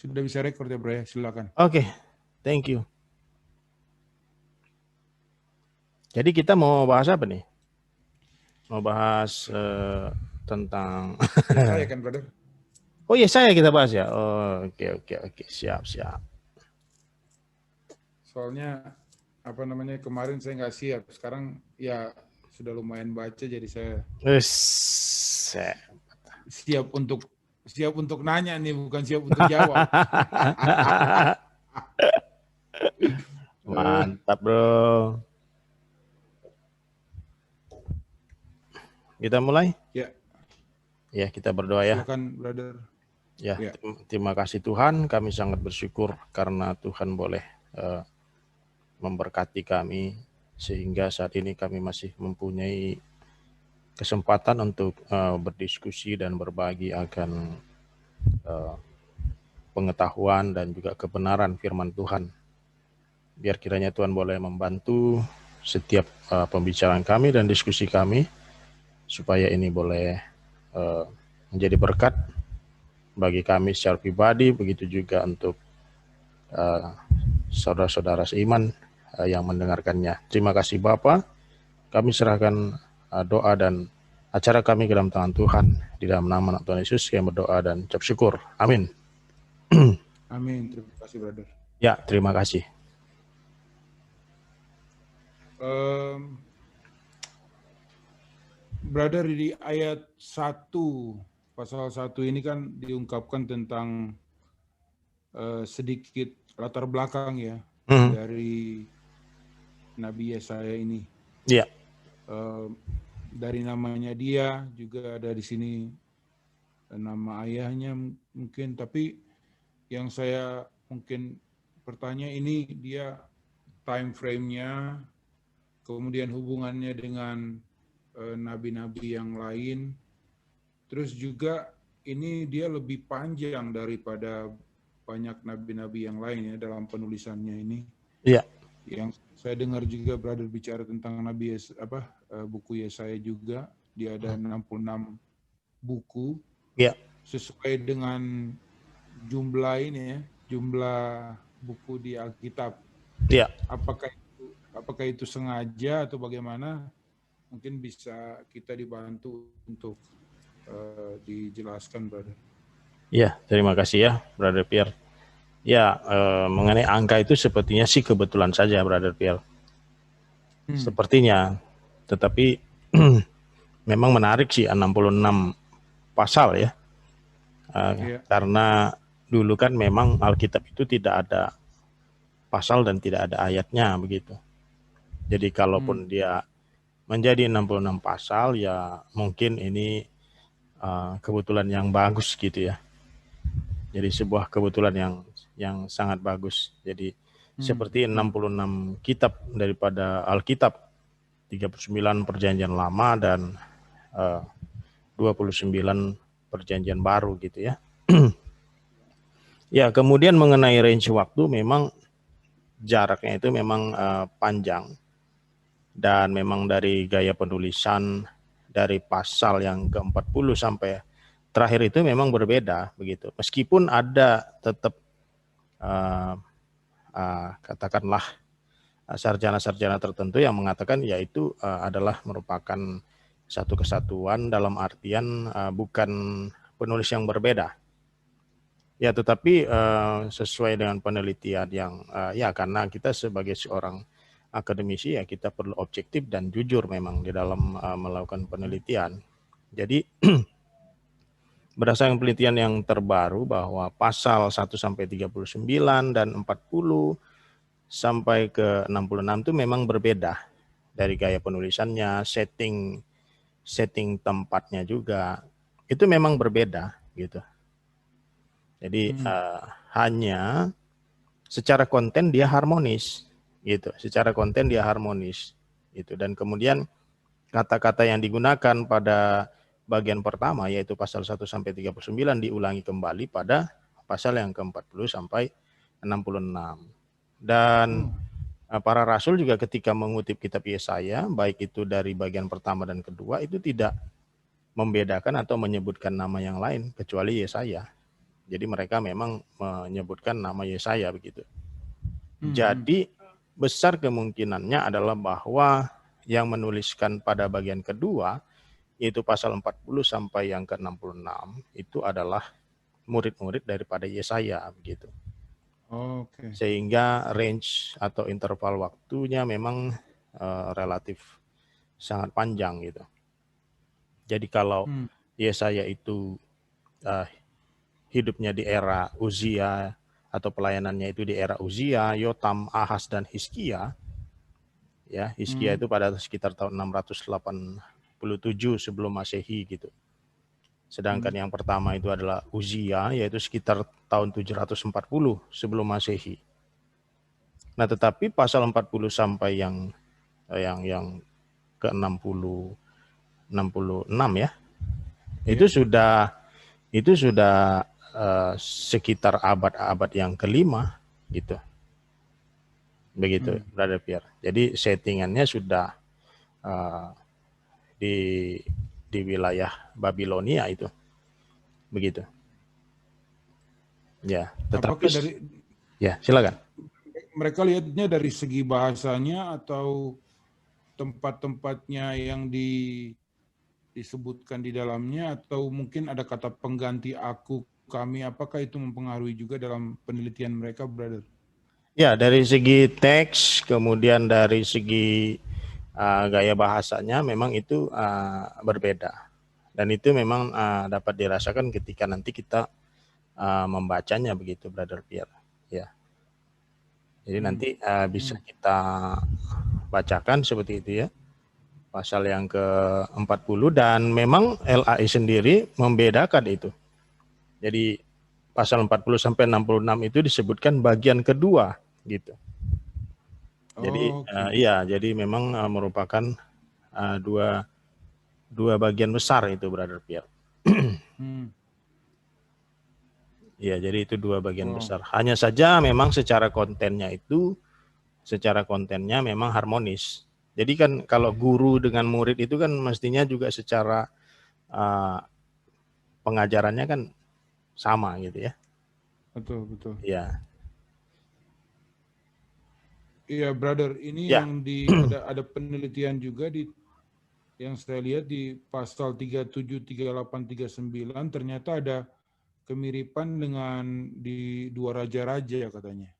Sudah bisa record ya bro ya, silakan. Oke, thank you. Jadi kita mau bahas apa nih? Mau bahas tentang Ya saya kan brother. oh iya saya kita bahas ya. Oh, oke, siap. Soalnya apa namanya kemarin saya nggak siap. Sekarang ya sudah lumayan baca jadi saya siap untuk nanya nih, bukan siap untuk jawab. Mantap bro. Kita mulai? Ya, Ya kita berdoa ya. silakan brother. Ya, Ya. terima kasih Tuhan. Kami sangat bersyukur karena Tuhan boleh memberkati kami sehingga saat ini kami masih mempunyai kesempatan untuk berdiskusi dan berbagi akan pengetahuan dan juga kebenaran firman Tuhan. Biar kiranya Tuhan boleh membantu setiap pembicaraan kami dan diskusi kami supaya ini boleh menjadi berkat bagi kami secara pribadi, begitu juga untuk saudara-saudara seiman yang mendengarkannya. Terima kasih Bapa. Kami serahkan doa dan acara kami ke dalam tangan Tuhan. Di dalam nama Tuhan Yesus kami berdoa dan ucap syukur. Amin. Amin. Terima kasih brother. Ya, terima kasih. Brother, di ayat 1 pasal 1 ini kan diungkapkan tentang sedikit latar belakang ya dari Nabi Yesaya ini. Iya. Dari namanya dia juga ada di sini nama ayahnya mungkin, tapi yang saya mungkin bertanya ini dia time frame-nya, kemudian hubungannya dengan nabi-nabi yang lain, terus juga ini dia lebih panjang daripada banyak nabi-nabi yang lain ya dalam penulisannya ini. Iya. Yang saya dengar juga brother bicara tentang Nabi buku Yesaya juga, dia ada 66 buku. Iya. Sesuai dengan jumlah ini ya, jumlah buku di Alkitab. Iya. Apakah itu sengaja atau bagaimana? Mungkin bisa kita dibantu untuk dijelaskan, brother. Ya, terima kasih ya, Brother Pierre. Ya, mengenai angka itu sepertinya sih kebetulan saja, Brother Pierre. Sepertinya, tetapi memang menarik sih 66 pasal ya. Karena dulu kan memang Alkitab itu tidak ada pasal dan tidak ada ayatnya begitu. Jadi kalaupun dia menjadi 66 pasal ya mungkin ini kebetulan yang bagus gitu ya. Jadi sebuah kebetulan yang sangat bagus. Jadi seperti 66 kitab daripada Alkitab, 39 perjanjian lama dan 29 perjanjian baru gitu ya. Ya, kemudian mengenai range waktu memang jaraknya itu memang panjang. Dan memang dari gaya penulisan dari pasal yang ke-40 sampai terakhir itu memang berbeda begitu. Meskipun ada tetap katakanlah sarjana-sarjana tertentu yang mengatakan yaitu adalah merupakan satu kesatuan dalam artian bukan penulis yang berbeda. Ya, tetapi sesuai dengan penelitian yang ya karena kita sebagai seorang akademisi ya kita perlu objektif dan jujur memang di dalam melakukan penelitian. Jadi berdasarkan penelitian yang terbaru bahwa pasal 1 sampai 39 dan 40 sampai ke 66 itu memang berbeda dari gaya penulisannya, setting tempatnya juga itu memang berbeda gitu. Jadi hanya secara konten dia harmonis gitu. Secara konten dia harmonis gitu. Dan kemudian kata-kata yang digunakan pada bagian pertama yaitu pasal 1 sampai 39 diulangi kembali pada pasal yang ke-40 sampai 66. Dan para rasul juga ketika mengutip kitab Yesaya, baik itu dari bagian pertama dan kedua, itu tidak membedakan atau menyebutkan nama yang lain kecuali Yesaya. Jadi mereka memang menyebutkan nama Yesaya begitu. Jadi besar kemungkinannya adalah bahwa yang menuliskan pada bagian kedua, yaitu pasal 40 sampai yang ke-66, itu adalah murid-murid daripada Yesaya begitu. Oke. Sehingga range atau interval waktunya memang relatif sangat panjang gitu. Jadi kalau Yesaya itu hidupnya di era Uzia atau pelayanannya itu di era Uzia, Yotam, Ahaz, dan Hizkia, ya Hizkia itu pada sekitar tahun 687 sebelum Masehi gitu. Sedangkan yang pertama itu adalah Uzia, yaitu sekitar tahun 740 sebelum Masehi. Nah, tetapi pasal 40 sampai yang ke-60 66 ya. Itu sudah sekitar abad-abad yang kelima gitu. Begitu, Brother Pierre. Jadi settingannya sudah di wilayah Babilonia itu. Begitu. Ya, tetapi ya, silakan. Mereka lihatnya dari segi bahasanya atau tempat-tempatnya yang disebutkan di dalamnya, atau mungkin ada kata pengganti aku, kami, apakah itu mempengaruhi juga dalam penelitian mereka, Brother? Ya, dari segi teks, kemudian dari segi gaya bahasanya memang itu berbeda. Dan itu memang dapat dirasakan ketika nanti kita membacanya begitu, Brother Pierre. Ya. Jadi nanti bisa kita bacakan seperti itu ya. Pasal yang ke-40, dan memang LAI sendiri membedakan itu. Jadi pasal 40 sampai 66 itu disebutkan bagian kedua gitu. Jadi iya, jadi memang merupakan dua bagian besar itu, Brother Pierre. Iya, jadi itu dua bagian besar. Hanya saja memang secara kontennya memang harmonis. Jadi kan kalau guru dengan murid itu kan mestinya juga secara pengajarannya kan sama gitu ya. Betul, betul. Iya. Iya, Brother, ini yang ada penelitian juga yang saya lihat di pasal 37, 38, 39 ternyata ada kemiripan dengan di dua raja-raja katanya.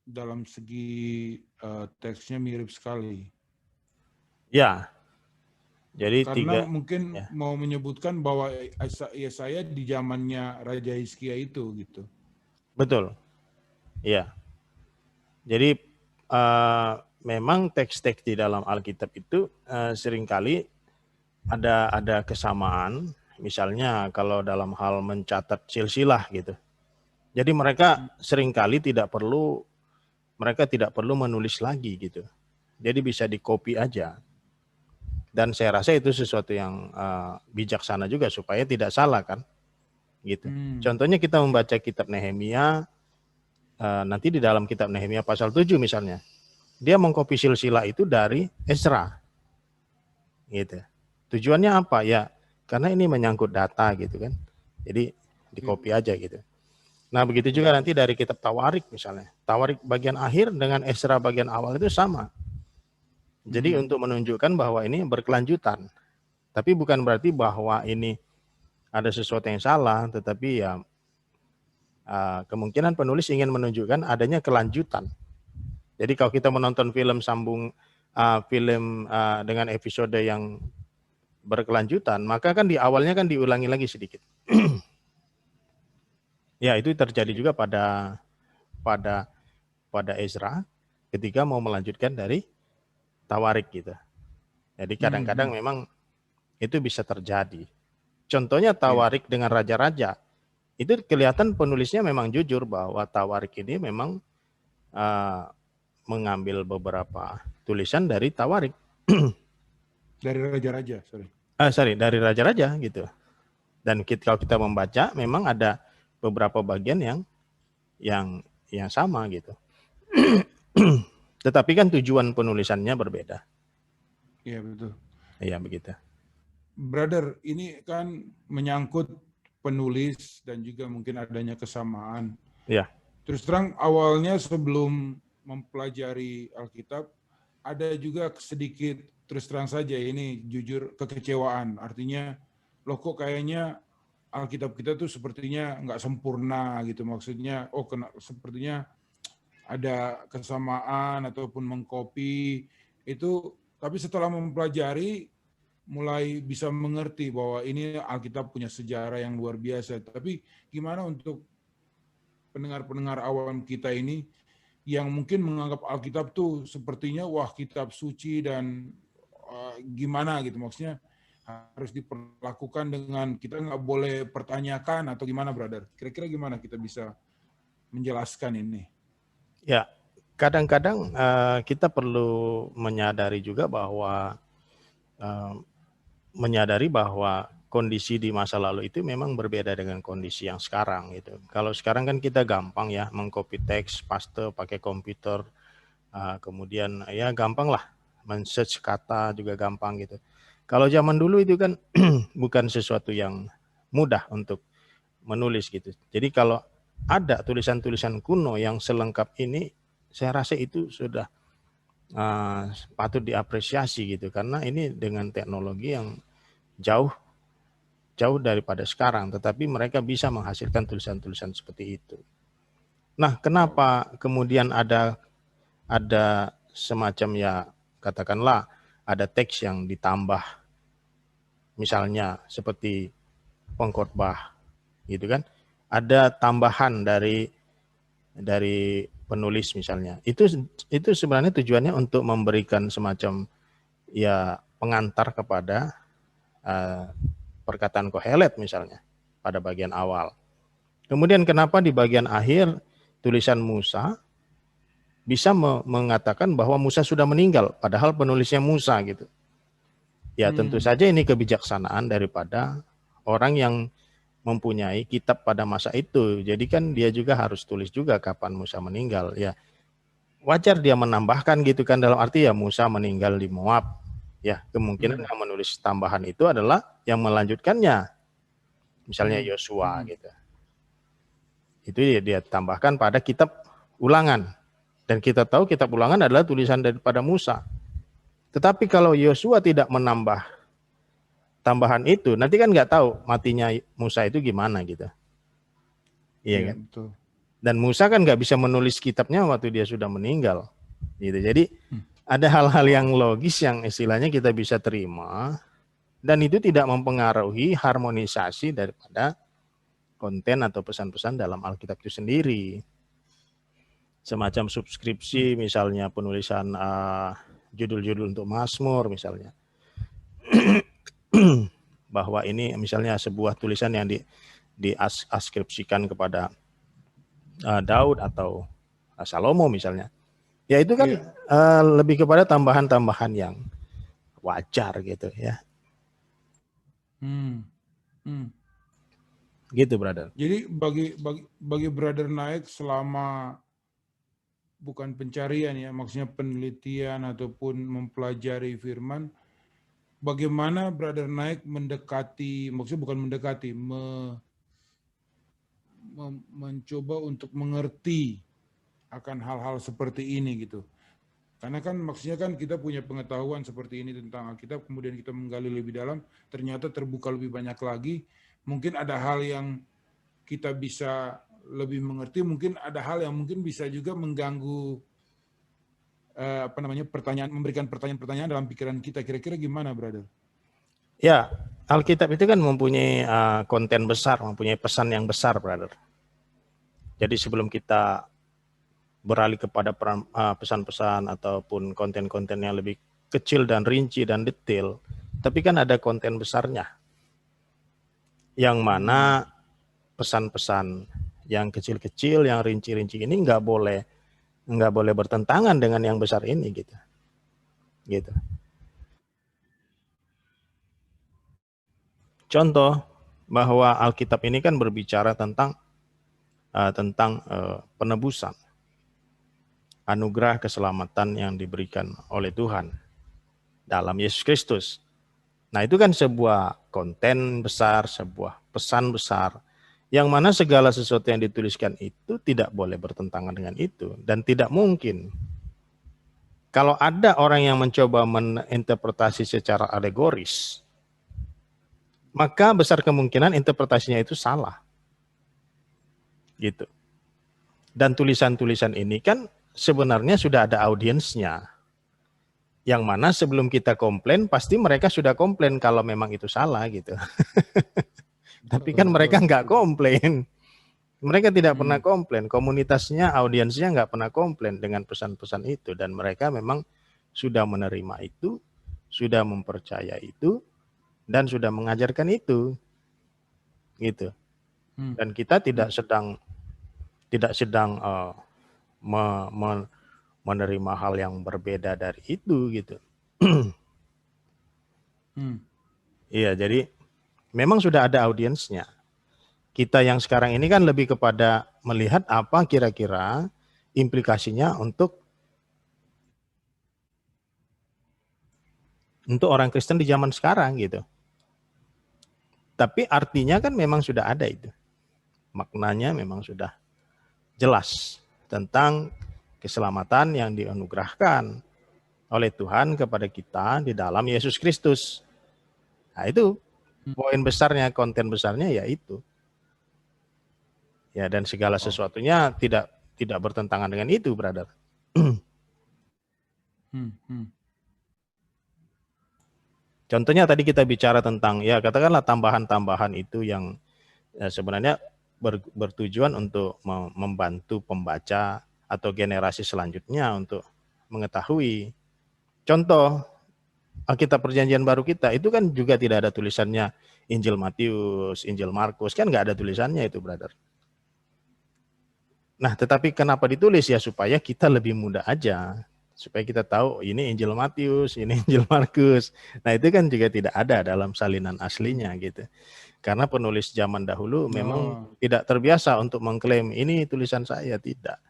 Dalam segi teksnya mirip sekali. Ya. Jadi karena mungkin mau menyebutkan bahwa Yesaya di zamannya Raja Hizkia itu gitu. Betul. Iya. Jadi memang teks-teks di dalam Alkitab itu seringkali ada kesamaan. Misalnya kalau dalam hal mencatat silsilah gitu. Jadi mereka seringkali tidak perlu menulis lagi gitu. Jadi bisa di-copy aja. Dan saya rasa itu sesuatu yang bijaksana juga supaya tidak salah kan. Gitu. Contohnya kita membaca kitab Nehemia, nanti di dalam kitab Nehemia pasal 7 misalnya, dia mengcopy silsilah itu dari Ezra. Gitu. Tujuannya apa? Ya, karena ini menyangkut data gitu kan. Jadi di-copy aja gitu. Nah, begitu juga nanti dari kitab Tawarik misalnya. Tawarik bagian akhir dengan Ezra bagian awal itu sama. Jadi untuk menunjukkan bahwa ini berkelanjutan. Tapi bukan berarti bahwa ini ada sesuatu yang salah, tetapi ya kemungkinan penulis ingin menunjukkan adanya kelanjutan. Jadi kalau kita menonton film dengan episode yang berkelanjutan, maka kan di awalnya kan diulangi lagi sedikit. Ya, itu terjadi juga pada Ezra ketika mau melanjutkan dari Tawarik gitu. Jadi kadang-kadang memang itu bisa terjadi. Contohnya Tawarik dengan raja-raja, itu kelihatan penulisnya memang jujur bahwa Tawarik ini memang mengambil beberapa tulisan dari Tawarik. Dari raja-raja, dari raja-raja gitu. Dan kalau kita membaca, memang ada beberapa bagian yang sama gitu. Tetapi kan tujuan penulisannya berbeda. Iya, betul. Iya, begitu. Brother, ini kan menyangkut penulis dan juga mungkin adanya kesamaan. Ya. Terus terang awalnya sebelum mempelajari Alkitab, ada juga sedikit, terus terang saja ini jujur, kekecewaan. Artinya, loh kok kayaknya Alkitab kita tuh sepertinya nggak sempurna gitu. Maksudnya, sepertinya ada kesamaan ataupun mengcopy itu. Tapi setelah mempelajari, mulai bisa mengerti bahwa ini Alkitab punya sejarah yang luar biasa. Tapi gimana untuk pendengar-pendengar awam kita ini yang mungkin menganggap Alkitab tuh sepertinya wah kitab suci dan gimana gitu, maksudnya harus diperlakukan dengan kita nggak boleh pertanyakan atau gimana, brother? Kira-kira gimana kita bisa menjelaskan ini? Ya, kadang-kadang kita perlu menyadari juga bahwa kondisi di masa lalu itu memang berbeda dengan kondisi yang sekarang gitu. Kalau sekarang kan kita gampang ya mengcopy teks, paste pakai komputer, kemudian ya gampang lah men-search kata juga gampang gitu. Kalau zaman dulu itu kan bukan sesuatu yang mudah untuk menulis gitu. Jadi kalau ada tulisan-tulisan kuno yang selengkap ini, saya rasa itu sudah patut diapresiasi gitu, karena ini dengan teknologi yang jauh daripada sekarang, tetapi mereka bisa menghasilkan tulisan-tulisan seperti itu. Nah, kenapa kemudian ada semacam ya katakanlah ada teks yang ditambah, misalnya seperti pengkhotbah gitu kan, ada tambahan dari penulis misalnya. Itu sebenarnya tujuannya untuk memberikan semacam ya pengantar kepada perkataan Kohelet misalnya pada bagian awal. Kemudian kenapa di bagian akhir tulisan Musa bisa mengatakan bahwa Musa sudah meninggal, padahal penulisnya Musa gitu. Ya tentu saja ini kebijaksanaan daripada orang yang mempunyai kitab pada masa itu. Jadi kan dia juga harus tulis juga kapan Musa meninggal. Ya wajar dia menambahkan gitu kan, dalam arti ya Musa meninggal di Moab. Ya kemungkinan yang menulis tambahan itu adalah yang melanjutkannya. Misalnya Yosua gitu. Itu dia tambahkan pada kitab Ulangan. Dan kita tahu kitab Ulangan adalah tulisan daripada Musa. Tetapi kalau Yosua tidak menambah tambahan itu, nanti kan nggak tahu matinya Musa itu gimana gitu. Iya kan? Betul. Dan Musa kan nggak bisa menulis kitabnya waktu dia sudah meninggal. Gitu. Jadi ada hal-hal yang logis yang istilahnya kita bisa terima, dan itu tidak mempengaruhi harmonisasi daripada konten atau pesan-pesan dalam Alkitab itu sendiri. Semacam subskripsi misalnya, penulisan judul-judul untuk Mazmur misalnya. Bahwa ini misalnya sebuah tulisan yang diaskripsikan kepada Daud atau Salomo misalnya. Ya itu kan lebih kepada tambahan-tambahan yang wajar gitu ya. Gitu, brother. Jadi bagi brother Naik, selama bukan pencarian ya, maksudnya penelitian ataupun mempelajari firman, bagaimana brother Naik mendekati, maksudnya bukan mendekati, mencoba untuk mengerti akan hal-hal seperti ini gitu. Karena kan maksudnya kan kita punya pengetahuan seperti ini tentang Alkitab, kemudian kita menggali lebih dalam, ternyata terbuka lebih banyak lagi. Mungkin ada hal yang kita bisa lebih mengerti, mungkin ada hal yang mungkin bisa juga mengganggu memberikan pertanyaan-pertanyaan dalam pikiran kita. Kira-kira gimana, brother? Ya, Alkitab itu kan mempunyai konten besar, mempunyai pesan yang besar, brother. Jadi sebelum kita beralih kepada pesan-pesan ataupun konten-konten yang lebih kecil dan rinci dan detail, tapi kan ada konten besarnya, yang mana pesan-pesan yang kecil-kecil, yang rinci-rinci ini nggak boleh bertentangan dengan yang besar ini gitu. Contoh bahwa Alkitab ini kan berbicara tentang penebusan, anugerah keselamatan yang diberikan oleh Tuhan dalam Yesus Kristus. Nah, itu kan sebuah konten besar, sebuah pesan besar, yang mana segala sesuatu yang dituliskan itu tidak boleh bertentangan dengan itu, dan tidak mungkin. Kalau ada orang yang mencoba menginterpretasi secara alegoris, maka besar kemungkinan interpretasinya itu salah. Gitu. Dan tulisan-tulisan ini kan sebenarnya sudah ada audiensnya. Yang mana sebelum kita komplain, pasti mereka sudah komplain kalau memang itu salah gitu. Tapi kan mereka nggak komplain. Mereka tidak pernah komplain. Komunitasnya, audiensnya nggak pernah komplain dengan pesan-pesan itu. Dan mereka memang sudah menerima itu, sudah mempercaya itu, dan sudah mengajarkan itu. Gitu. Dan kita tidak sedang menerima hal yang berbeda dari itu gitu. Iya, jadi memang sudah ada audiensnya. Kita yang sekarang ini kan lebih kepada melihat apa kira-kira implikasinya untuk orang Kristen di zaman sekarang gitu. Tapi artinya kan memang sudah ada itu. Maknanya memang sudah jelas tentang keselamatan yang dianugerahkan oleh Tuhan kepada kita di dalam Yesus Kristus. Nah, itu poin besarnya, konten besarnya yaitu. Ya, dan segala sesuatunya tidak bertentangan dengan itu, brother. Contohnya tadi kita bicara tentang, ya katakanlah tambahan-tambahan itu yang sebenarnya bertujuan untuk membantu pembaca atau generasi selanjutnya untuk mengetahui. Contoh, Alkitab Perjanjian Baru kita itu kan juga tidak ada tulisannya Injil Matius, Injil Markus, kan nggak ada tulisannya itu, brother. Nah, tetapi kenapa ditulis ya supaya kita lebih mudah aja, supaya kita tahu ini Injil Matius, ini Injil Markus. Nah, itu kan juga tidak ada dalam salinan aslinya gitu. Karena penulis zaman dahulu memang tidak terbiasa untuk mengklaim ini tulisan saya, tidak.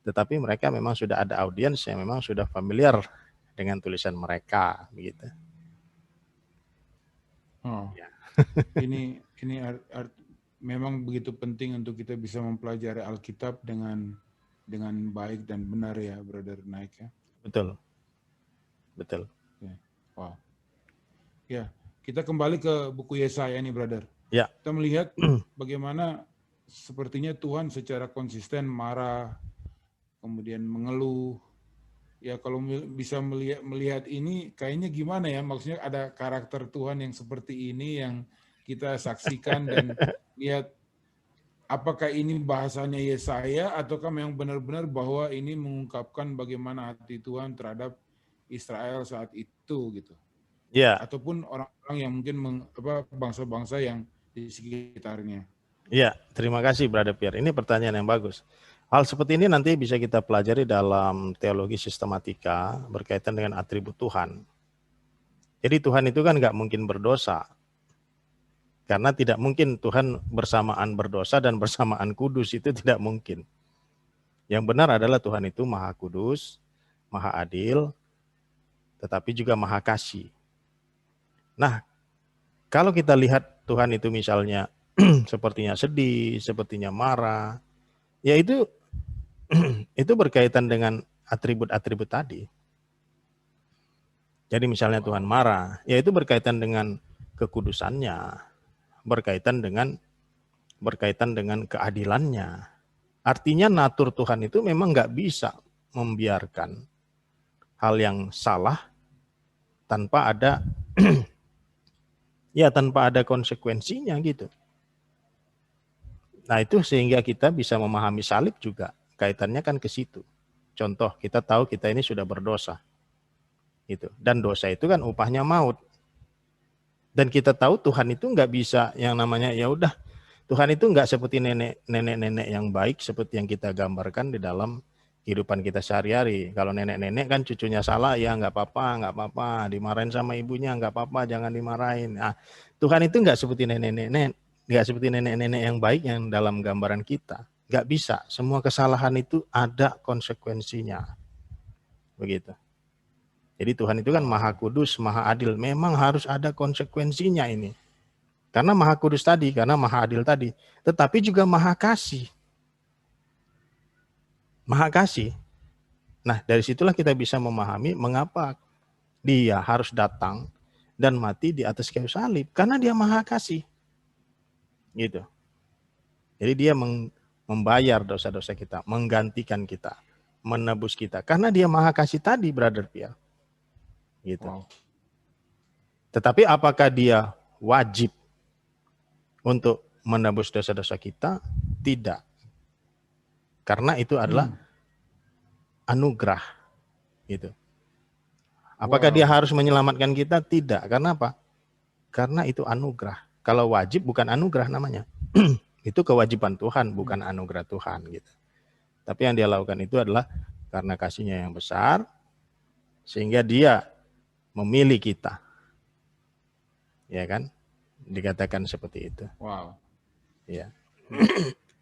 Tetapi mereka memang sudah ada audiens yang memang sudah familiar dengan tulisan mereka begitu. Ya. ini memang begitu penting untuk kita bisa mempelajari Alkitab dengan baik dan benar ya, Brother Naik ya. Betul. Ya. Wow. Ya, kita kembali ke buku Yesaya nih, Brother. Ya. Kita melihat bagaimana sepertinya Tuhan secara konsisten marah, kemudian mengeluh. Ya, kalau bisa melihat ini kayaknya gimana ya? Maksudnya ada karakter Tuhan yang seperti ini yang kita saksikan dan lihat apakah ini bahasanya Yesaya ataukah memang benar-benar bahwa ini mengungkapkan bagaimana hati Tuhan terhadap Israel saat itu gitu. Ya. Ataupun orang-orang yang mungkin bangsa-bangsa yang di sekitarnya. Ya, terima kasih Brother Pierre. Ini pertanyaan yang bagus. Hal seperti ini nanti bisa kita pelajari dalam teologi sistematika berkaitan dengan atribut Tuhan. Jadi Tuhan itu kan nggak mungkin berdosa. Karena tidak mungkin Tuhan bersamaan berdosa dan bersamaan kudus, itu tidak mungkin. Yang benar adalah Tuhan itu maha kudus, maha adil, tetapi juga maha kasih. Nah, kalau kita lihat Tuhan itu misalnya sepertinya sedih, sepertinya marah, ya itu berkaitan dengan atribut-atribut tadi. Jadi misalnya Tuhan marah, ya itu berkaitan dengan kekudusannya, berkaitan dengan keadilannya. Artinya natur Tuhan itu memang nggak bisa membiarkan hal yang salah tanpa ada tanpa ada konsekuensinya gitu. Nah, itu sehingga kita bisa memahami salib juga kaitannya kan ke situ. Contoh, kita tahu kita ini sudah berdosa. Gitu. Dan dosa itu kan upahnya maut. Dan kita tahu Tuhan itu nggak bisa yang namanya ya udah, Tuhan itu nggak seperti nenek-nenek yang baik seperti yang kita gambarkan di dalam kehidupan kita sehari-hari. Kalau nenek-nenek kan cucunya salah, ya nggak apa-apa, dimarahin sama ibunya nggak apa-apa, jangan dimarahin. Nah, Tuhan itu nggak seperti nenek-nenek yang baik yang dalam gambaran kita. Nggak bisa, semua kesalahan itu ada konsekuensinya. Begitu. Jadi Tuhan itu kan Maha Kudus, Maha Adil. Memang harus ada konsekuensinya ini. Karena Maha Kudus tadi, karena Maha Adil tadi. Tetapi juga Maha Kasih. Maha Kasih. Nah, dari situlah kita bisa memahami mengapa dia harus datang dan mati di atas kayu salib. Karena dia Maha Kasih. Gitu. Jadi dia membayar dosa-dosa kita, menggantikan kita, menebus kita. Karena dia Maha Kasih tadi, Brother Pierre. Gitu. Wow. Tetapi apakah dia wajib untuk menebus dosa-dosa kita? Tidak. Karena itu adalah anugerah. Gitu. Apakah dia harus menyelamatkan kita? Tidak. Karena apa? Karena itu anugerah. Kalau wajib bukan anugerah namanya. Itu kewajiban Tuhan, bukan anugerah Tuhan. Gitu. Tapi yang dia lakukan itu adalah karena kasihnya yang besar, sehingga dia memilih kita. Ya kan? Dikatakan seperti itu. Wow. Ya.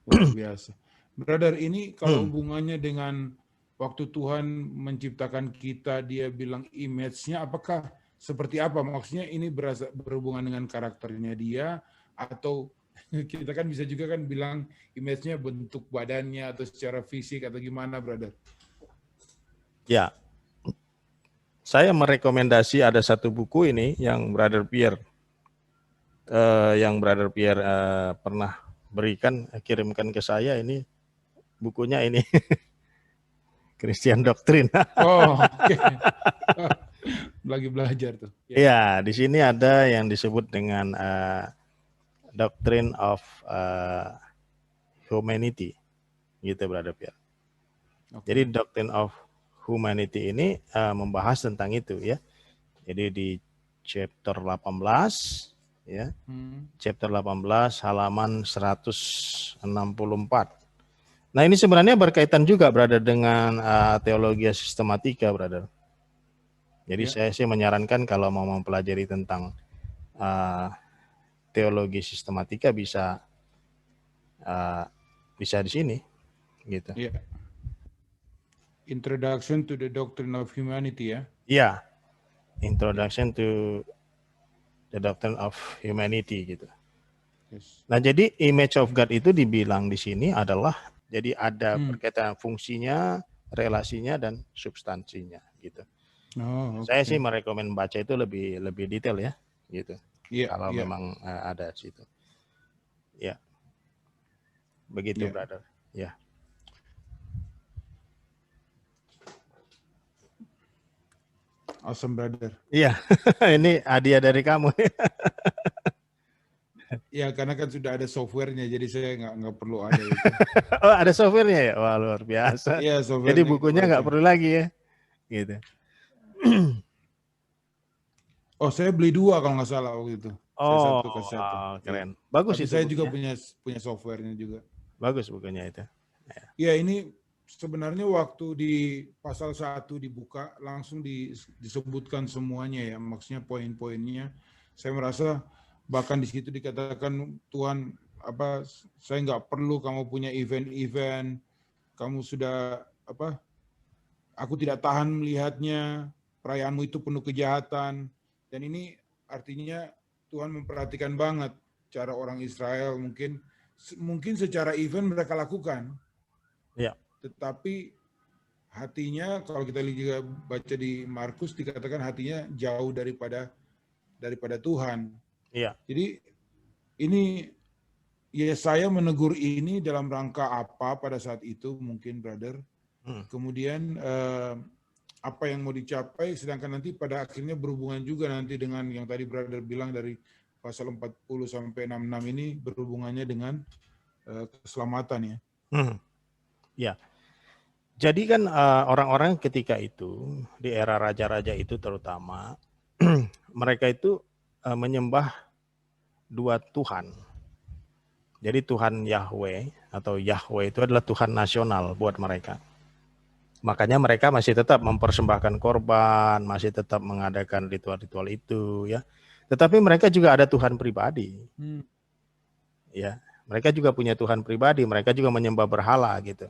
Luar biasa. Brother, ini kalau hubungannya dengan waktu Tuhan menciptakan kita, dia bilang image-nya, apakah seperti apa? Maksudnya ini berhubungan dengan karakternya dia, atau kita kan bisa juga kan bilang image-nya bentuk badannya atau secara fisik atau gimana, brother? Ya. Saya merekomendasi ada satu buku ini yang Brother Pierre pernah berikan, kirimkan ke saya. Ini bukunya ini Christian Doctrine. Oh, oke. Lagi belajar tuh. Ya, di sini ada yang disebut dengan Doctrine of Humanity, gitu Brother Pierre. Okay. Jadi Doctrine of Humanity ini membahas tentang itu ya. Jadi di chapter 18 ya. Chapter 18 halaman 164. Nah, ini sebenarnya berkaitan juga brother dengan teologi sistematika, brother. Jadi saya sih menyarankan kalau mau mempelajari tentang teologi sistematika bisa di sini gitu. Yeah. Introduction to the Doctrine of Humanity ya. Iya. Introduction to the Doctrine of Humanity gitu. Yes. Nah, jadi image of God itu dibilang di sini adalah jadi ada berkaitan fungsinya, relasinya dan substansinya gitu. Oh, Saya sih merekomend baca itu lebih detail ya gitu. Kalau memang ada situ. Ya. Begitu brother. Ya. Awesome, brother. Iya, ini hadiah dari kamu. Ya, karena kan sudah ada softwarenya, jadi saya nggak perlu ada itu. Oh, ada softwarenya ya? Wah, luar biasa. Iya, jadi bukunya nggak perlu lagi ya, gitu. Oh, saya beli 2 kalau nggak salah waktu itu. Oh, satu. keren. Bagus. Tapi itu saya bukunya. juga punya softwarenya juga. Bagus bukunya itu. Ya, ini sebenarnya waktu di pasal 1 dibuka langsung disebutkan semuanya ya, maksudnya poin-poinnya. Saya merasa bahkan di situ dikatakan Tuhan saya nggak perlu kamu punya event-event, kamu sudah aku tidak tahan melihatnya, perayaanmu itu penuh kejahatan. Dan ini artinya Tuhan memperhatikan banget cara orang Israel, mungkin secara event mereka lakukan. Ya. Tetapi hatinya, kalau kita juga baca di Markus, dikatakan hatinya jauh daripada Tuhan. Iya. Jadi ini saya menegur ini dalam rangka apa pada saat itu mungkin, brother. Kemudian apa yang mau dicapai, sedangkan nanti pada akhirnya berhubungan juga nanti dengan yang tadi brother bilang dari pasal 40 sampai 66 ini berhubungannya dengan keselamatan ya. Ya. Jadi kan orang-orang ketika itu, di era raja-raja itu terutama, mereka itu menyembah 2 Tuhan. Jadi Tuhan Yahweh atau Yahweh itu adalah Tuhan nasional buat mereka. Makanya mereka masih tetap mempersembahkan korban, masih tetap mengadakan ritual-ritual itu ya. Tetapi mereka juga ada Tuhan pribadi. Ya, mereka juga punya Tuhan pribadi, mereka juga menyembah berhala gitu.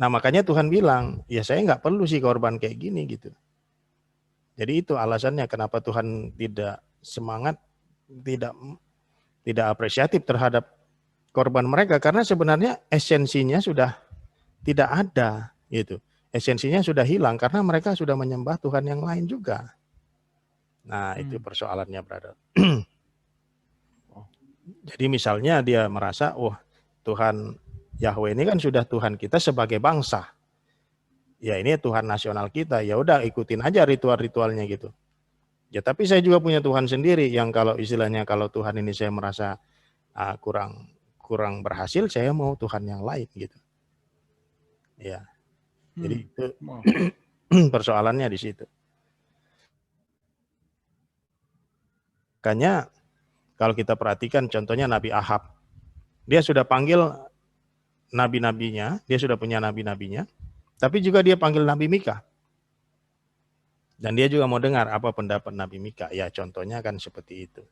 Nah, makanya Tuhan bilang, ya saya nggak perlu sih korban kayak gini gitu. Jadi itu alasannya kenapa Tuhan tidak semangat, tidak apresiatif terhadap korban mereka, karena sebenarnya esensinya sudah tidak ada gitu. Esensinya sudah hilang karena mereka sudah menyembah Tuhan yang lain juga. Nah, itu persoalannya, brother. Jadi misalnya dia merasa, Tuhan Yahweh ini kan sudah Tuhan kita sebagai bangsa. Ya ini Tuhan nasional kita, ya udah ikutin aja ritual-ritualnya gitu. Ya tapi saya juga punya Tuhan sendiri yang kalau istilahnya kalau Tuhan ini saya merasa kurang berhasil, saya mau Tuhan yang lain gitu. Ya. Jadi itu persoalannya di situ. Makanya kalau kita perhatikan contohnya Nabi Ahab, dia sudah panggil nabi-nabinya, dia sudah punya nabi-nabinya, tapi juga dia panggil Nabi Mika. Dan dia juga mau dengar apa pendapat Nabi Mika. Ya contohnya kan seperti itu.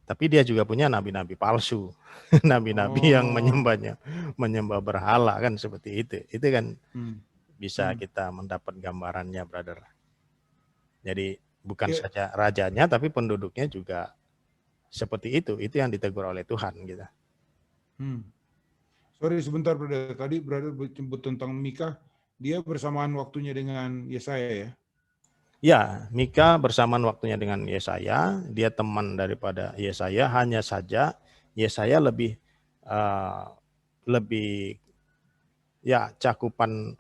Tapi dia juga punya nabi-nabi palsu. Nabi-nabi yang menyembah berhala kan seperti itu. Itu kan bisa kita mendapat gambarannya, brother. Jadi bukan saja rajanya, tapi penduduknya juga seperti itu. Itu yang ditegur oleh Tuhan gitu. Sorry sebentar, brother. Tadi brother sebut tentang Mika, dia bersamaan waktunya dengan Yesaya ya? Ya, Mika bersamaan waktunya dengan Yesaya. Dia teman daripada Yesaya. Hanya saja Yesaya lebih ya cakupan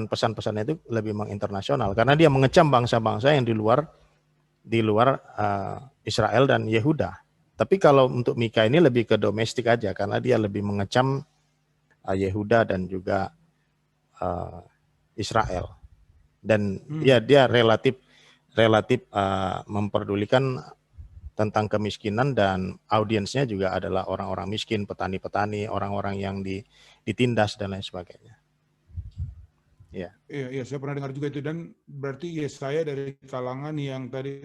pesan-pesannya itu lebih menginternasional karena dia mengecam bangsa-bangsa yang di luar Israel dan Yehuda. Tapi kalau untuk Mika ini lebih ke domestik aja karena dia lebih mengecam Yehuda dan juga Israel. Dan dia relatif memperdulikan tentang kemiskinan dan audiensnya juga adalah orang-orang miskin, petani-petani, orang-orang yang ditindas dan lain sebagainya. Ya. Iya, saya pernah dengar juga itu, dan berarti Yesaya dari kalangan yang tadi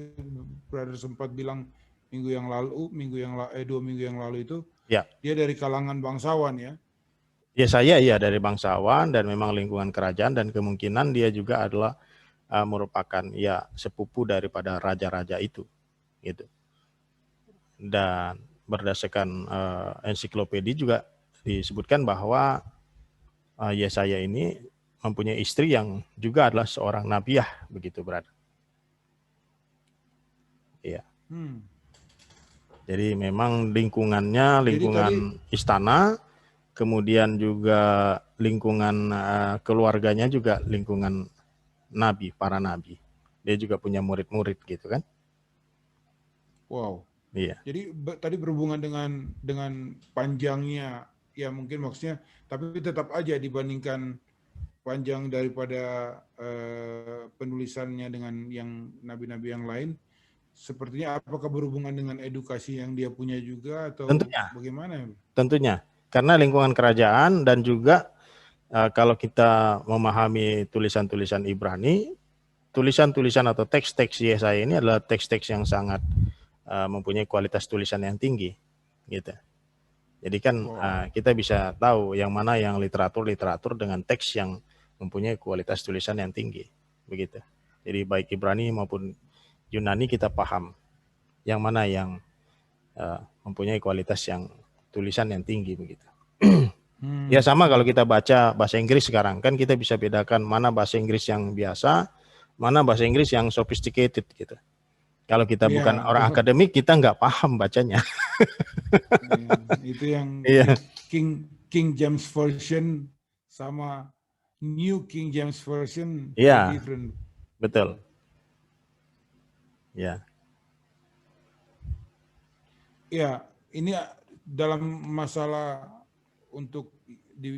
brother sempat bilang 2 minggu yang lalu itu, ya. Dia dari kalangan bangsawan ya? Yesaya iya dari bangsawan dan memang lingkungan kerajaan, dan kemungkinan dia juga adalah merupakan ya sepupu daripada raja-raja itu, gitu. Dan berdasarkan ensiklopedia juga disebutkan bahwa Yesaya ini mempunyai istri yang juga adalah seorang nabiah, begitu, brother. Iya. Jadi memang lingkungannya lingkungan istana, kemudian juga lingkungan keluarganya juga lingkungan nabi, para nabi. Dia juga punya murid-murid gitu kan. Wow. Iya. Jadi tadi berhubungan dengan panjangnya, ya mungkin maksudnya, tapi tetap aja dibandingkan panjang daripada penulisannya dengan yang nabi-nabi yang lain, sepertinya apakah berhubungan dengan edukasi yang dia punya juga atau bagaimana? Tentunya, karena lingkungan kerajaan dan juga kalau kita memahami tulisan-tulisan Ibrani, tulisan-tulisan atau teks-teks Yesaya ini adalah teks-teks yang sangat mempunyai kualitas tulisan yang tinggi, gitu. Jadi kan kita bisa tahu yang mana yang literatur dengan teks yang mempunyai kualitas tulisan yang tinggi, begitu. Jadi baik Ibrani maupun Yunani kita paham yang mana yang mempunyai kualitas yang tulisan yang tinggi, begitu. Ya sama kalau kita baca bahasa Inggris sekarang kan kita bisa bedakan mana bahasa Inggris yang biasa, mana bahasa Inggris yang sophisticated gitu. Kalau kita bukan orang akademik kita nggak paham bacanya. Itu yang King James Version sama New King James Version different. Betul. Ya. Ya, ini dalam masalah untuk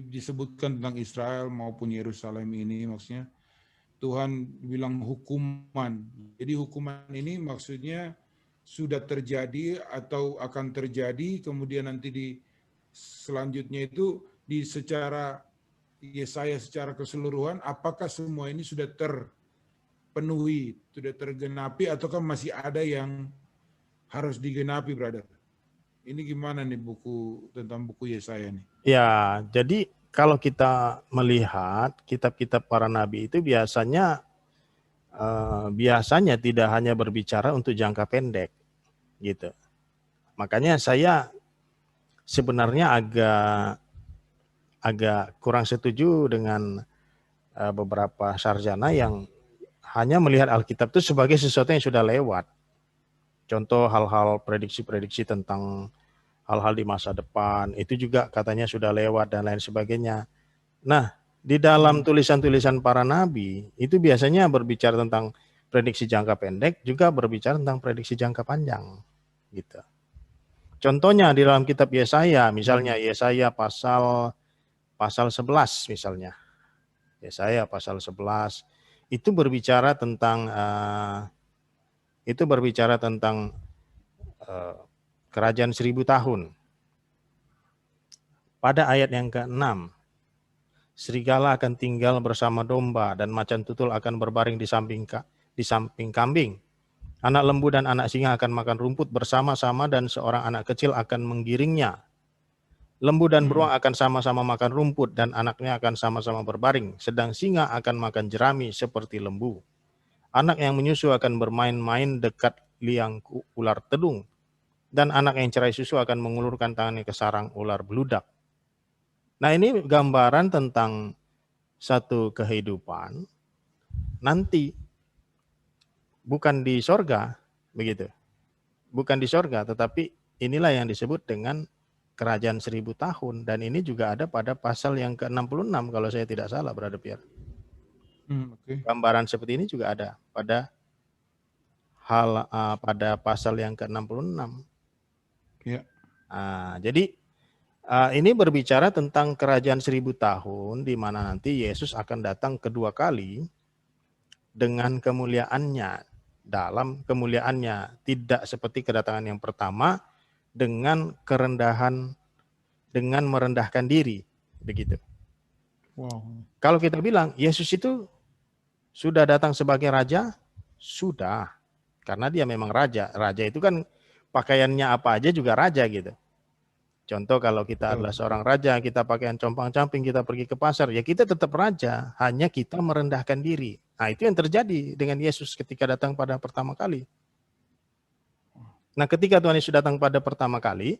disebutkan tentang Israel maupun Yerusalem ini, maksudnya Tuhan bilang hukuman. Jadi hukuman ini maksudnya sudah terjadi atau akan terjadi, kemudian nanti di selanjutnya itu di secara Yesaya secara keseluruhan, apakah semua ini sudah terpenuhi, sudah tergenapi, ataukah masih ada yang harus digenapi, brother? Ini gimana nih tentang buku Yesaya nih? Ya, jadi kalau kita melihat kitab-kitab para nabi itu biasanya biasanya tidak hanya berbicara untuk jangka pendek, gitu. Makanya saya sebenarnya agak kurang setuju dengan beberapa sarjana yang hanya melihat Alkitab itu sebagai sesuatu yang sudah lewat. Contoh hal-hal prediksi-prediksi tentang hal-hal di masa depan, itu juga katanya sudah lewat dan lain sebagainya. Nah, di dalam tulisan-tulisan para nabi, itu biasanya berbicara tentang prediksi jangka pendek, juga berbicara tentang prediksi jangka panjang. Gitu. Contohnya di dalam kitab Yesaya, misalnya Yesaya pasal 11 misalnya. Yesaya pasal 11 itu berbicara tentang kerajaan 1000 tahun. Pada ayat yang ke-6, serigala akan tinggal bersama domba dan macan tutul akan berbaring di samping kambing. Anak lembu dan anak singa akan makan rumput bersama-sama dan seorang anak kecil akan menggiringnya. Lembu dan beruang akan sama-sama makan rumput dan anaknya akan sama-sama berbaring, sedang singa akan makan jerami seperti lembu. Anak yang menyusu akan bermain-main dekat liang ular tedung, dan anak yang cerai susu akan mengulurkan tangannya ke sarang ular beludak. Nah, ini gambaran tentang satu kehidupan nanti, bukan di sorga, begitu. Bukan di sorga, tetapi inilah yang disebut dengan kerajaan 1000 tahun, dan ini juga ada pada pasal yang ke-66 kalau saya tidak salah, Brother Pierre. Gambaran seperti ini juga ada pada pada pasal yang ke-66. Ya. Jadi ini berbicara tentang kerajaan 1000 tahun, di mana nanti Yesus akan datang kedua kali dengan kemuliaannya. Dalam kemuliaannya, tidak seperti kedatangan yang pertama dengan kerendahan, dengan merendahkan diri, begitu. Wow. Kalau kita bilang Yesus itu sudah datang sebagai raja, sudah, karena dia memang raja. Raja itu kan pakaiannya apa aja juga raja, gitu. Contoh kalau kita adalah seorang raja, kita pakaian compang-camping, kita pergi ke pasar, ya kita tetap raja, hanya kita merendahkan diri. Nah, itu yang terjadi dengan Yesus ketika datang pada pertama kali. Nah, ketika Tuhan Yesus datang pada pertama kali,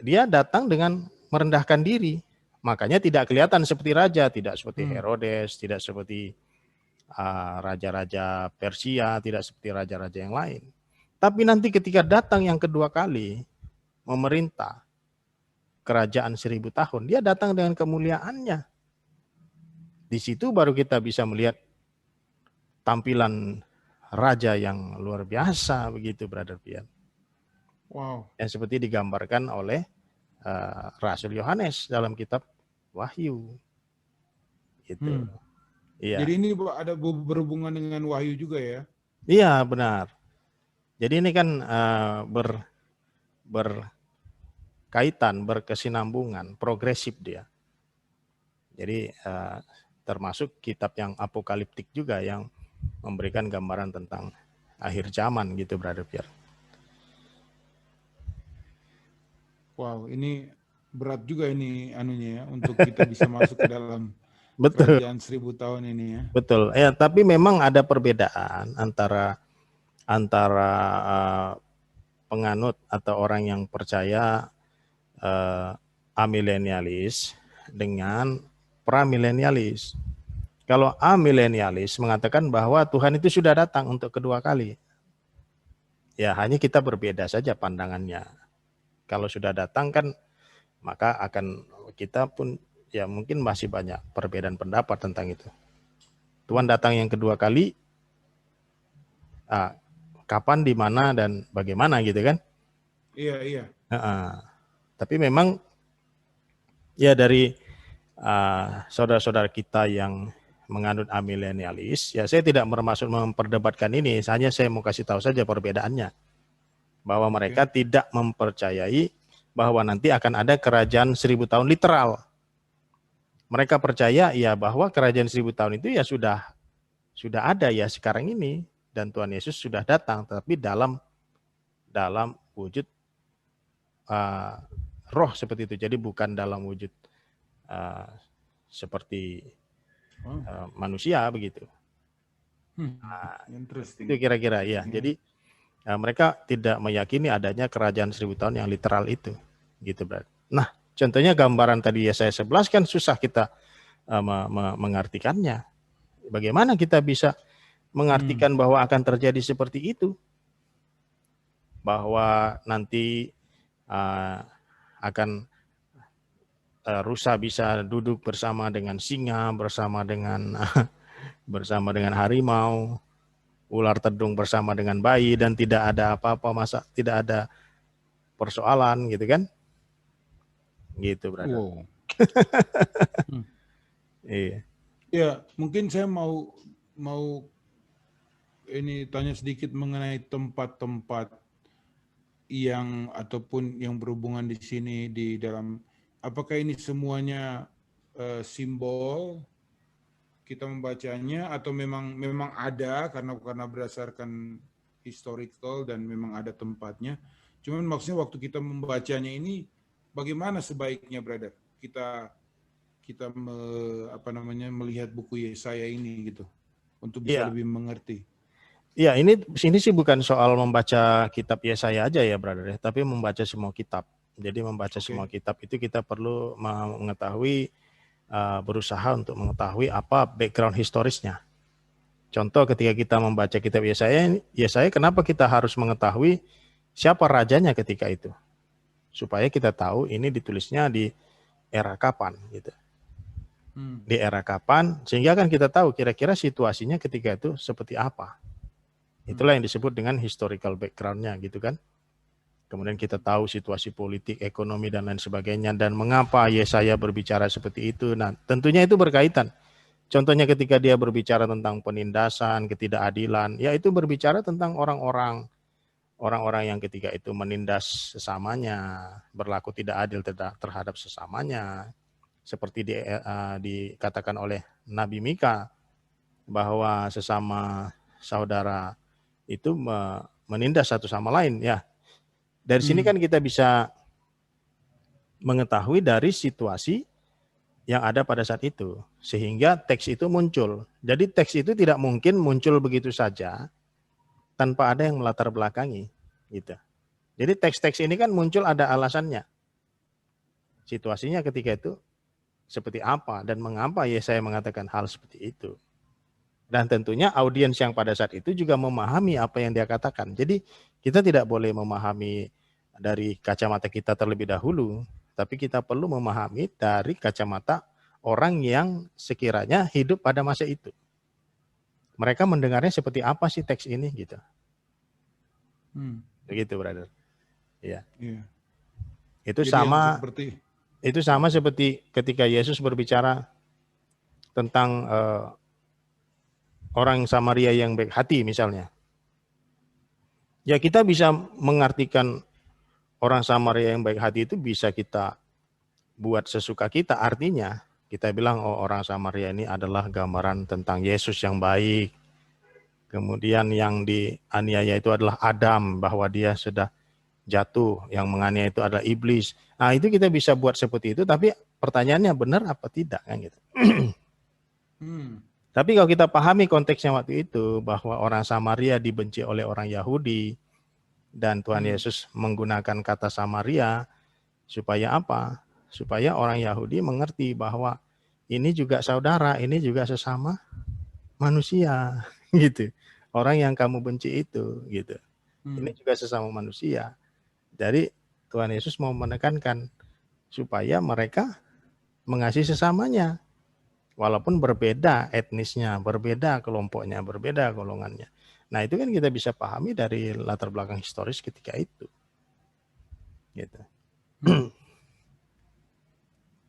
dia datang dengan merendahkan diri. Makanya tidak kelihatan seperti raja, tidak seperti Herodes, tidak seperti raja-raja Persia, tidak seperti raja-raja yang lain. Tapi nanti ketika datang yang kedua kali, memerintah kerajaan 1000 tahun, dia datang dengan kemuliaannya. Di situ baru kita bisa melihat tampilan raja yang luar biasa, begitu, Brother Pian. Wow. Yang seperti digambarkan oleh Rasul Yohanes dalam kitab Wahyu. Gitu. Iya. Jadi ini ada berhubungan dengan Wahyu juga ya? Iya, benar. Jadi ini kan berkaitan, berkesinambungan, progresif dia. Jadi termasuk kitab yang apokaliptik juga yang memberikan gambaran tentang akhir zaman, gitu, Brother Pierre. Wow, ini berat juga ini anunya ya, untuk kita bisa masuk ke dalam kerajaan 1000 tahun ini ya. Betul. Ya, tapi memang ada perbedaan antara penganut atau orang yang percaya amilenialis dengan pramilenialis. Kalau amilenialis mengatakan bahwa Tuhan itu sudah datang untuk kedua kali. Ya, hanya kita berbeda saja pandangannya. Kalau sudah datang kan, maka akan kita pun ya mungkin masih banyak perbedaan pendapat tentang itu. Tuhan datang yang kedua kali, kapan, di mana, dan bagaimana, gitu kan? Iya. Tapi memang ya dari saudara-saudara kita yang menganut amilenialis, ya saya tidak bermaksud memperdebatkan ini, hanya saya mau kasih tahu saja perbedaannya. Bahwa mereka tidak mempercayai bahwa nanti akan ada kerajaan 1000 tahun literal. Mereka percaya ya bahwa kerajaan 1000 tahun itu ya sudah ada ya sekarang ini, dan Tuhan Yesus sudah datang, tapi dalam wujud roh seperti itu. Jadi bukan dalam wujud seperti manusia, begitu. Nah, itu Interesting. kira-kira ya. Jadi mereka tidak meyakini adanya kerajaan 1000 tahun yang literal itu, gitu berarti. Nah, contohnya gambaran tadi Yesaya 11 kan susah kita mengartikannya. Bagaimana kita bisa mengartikan bahwa akan terjadi seperti itu? Bahwa nanti akan rusa bisa duduk bersama dengan singa, bersama dengan harimau, ular tedung bersama dengan bayi, dan tidak ada apa-apa, masa tidak ada persoalan gitu kan? Gitu, brother. Wow. Iya. Ya, mungkin saya mau ini tanya sedikit mengenai tempat-tempat yang ataupun yang berhubungan di sini di dalam, apakah ini semuanya simbol kita membacanya atau memang ada karena berdasarkan historical dan memang ada tempatnya. Cuman maksudnya waktu kita membacanya ini bagaimana sebaiknya, brother? Kita melihat buku Yesaya ini gitu untuk bisa Iya. lebih mengerti. Iya, ini sih bukan soal membaca kitab Yesaya aja ya, brother ya, tapi membaca semua kitab. Jadi membaca semua kitab itu kita perlu mengetahui, berusaha untuk mengetahui apa background historisnya. Contoh ketika kita membaca kitab Yesaya, kenapa kita harus mengetahui siapa rajanya ketika itu? Supaya kita tahu ini ditulisnya di era kapan gitu. Di era kapan, sehingga kan kita tahu kira-kira situasinya ketika itu seperti apa. Itulah yang disebut dengan historical background-nya gitu kan. Kemudian kita tahu situasi politik, ekonomi, dan lain sebagainya, dan mengapa Yesaya berbicara seperti itu. Nah, tentunya itu berkaitan. Contohnya ketika dia berbicara tentang penindasan, ketidakadilan, ya itu berbicara tentang orang-orang yang ketika itu menindas sesamanya, berlaku tidak adil terhadap sesamanya. Seperti dikatakan oleh Nabi Mika, bahwa sesama saudara itu menindas satu sama lain ya. Dari sini kan kita bisa mengetahui dari situasi yang ada pada saat itu, sehingga teks itu muncul. Jadi teks itu tidak mungkin muncul begitu saja tanpa ada yang melatar belakangi gitu. Jadi teks-teks ini kan muncul ada alasannya. Situasinya ketika itu seperti apa dan mengapa Yesaya mengatakan hal seperti itu. Dan tentunya audiens yang pada saat itu juga memahami apa yang dia katakan. Jadi kita tidak boleh memahami dari kacamata kita terlebih dahulu, tapi kita perlu memahami dari kacamata orang yang sekiranya hidup pada masa itu. Mereka mendengarnya seperti apa sih teks ini gitu. Begitu, brother. Ya. Itu jadi sama seperti ketika Yesus berbicara tentang orang Samaria yang baik hati misalnya. Ya kita bisa mengartikan orang Samaria yang baik hati itu bisa kita buat sesuka kita. Artinya kita bilang, oh orang Samaria ini adalah gambaran tentang Yesus yang baik. Kemudian yang dianiaya itu adalah Adam, bahwa dia sudah jatuh, yang menganiaya itu adalah iblis. Nah itu kita bisa buat seperti itu, tapi pertanyaannya benar apa tidak kan gitu. Tapi kalau kita pahami konteksnya waktu itu, bahwa orang Samaria dibenci oleh orang Yahudi, dan Tuhan Yesus menggunakan kata Samaria, supaya apa? Supaya orang Yahudi mengerti bahwa ini juga saudara, ini juga sesama manusia, gitu. Orang yang kamu benci itu, gitu. Ini juga sesama manusia. Jadi Tuhan Yesus mau menekankan supaya mereka mengasihi sesamanya. Walaupun berbeda etnisnya, berbeda kelompoknya, berbeda golongannya. Nah itu kan kita bisa pahami dari latar belakang historis ketika itu. Gitu.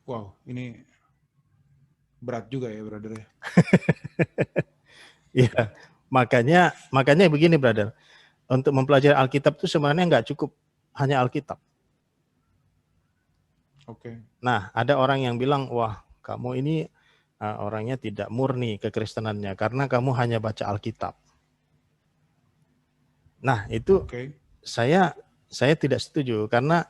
Wow, ini berat juga ya, brother ya. Ya, makanya begini, brother. Untuk mempelajari Alkitab itu sebenarnya nggak cukup hanya Alkitab. Nah, ada orang yang bilang, wah kamu ini orangnya tidak murni kekristenannya karena kamu hanya baca Alkitab. Nah, itu saya tidak setuju, karena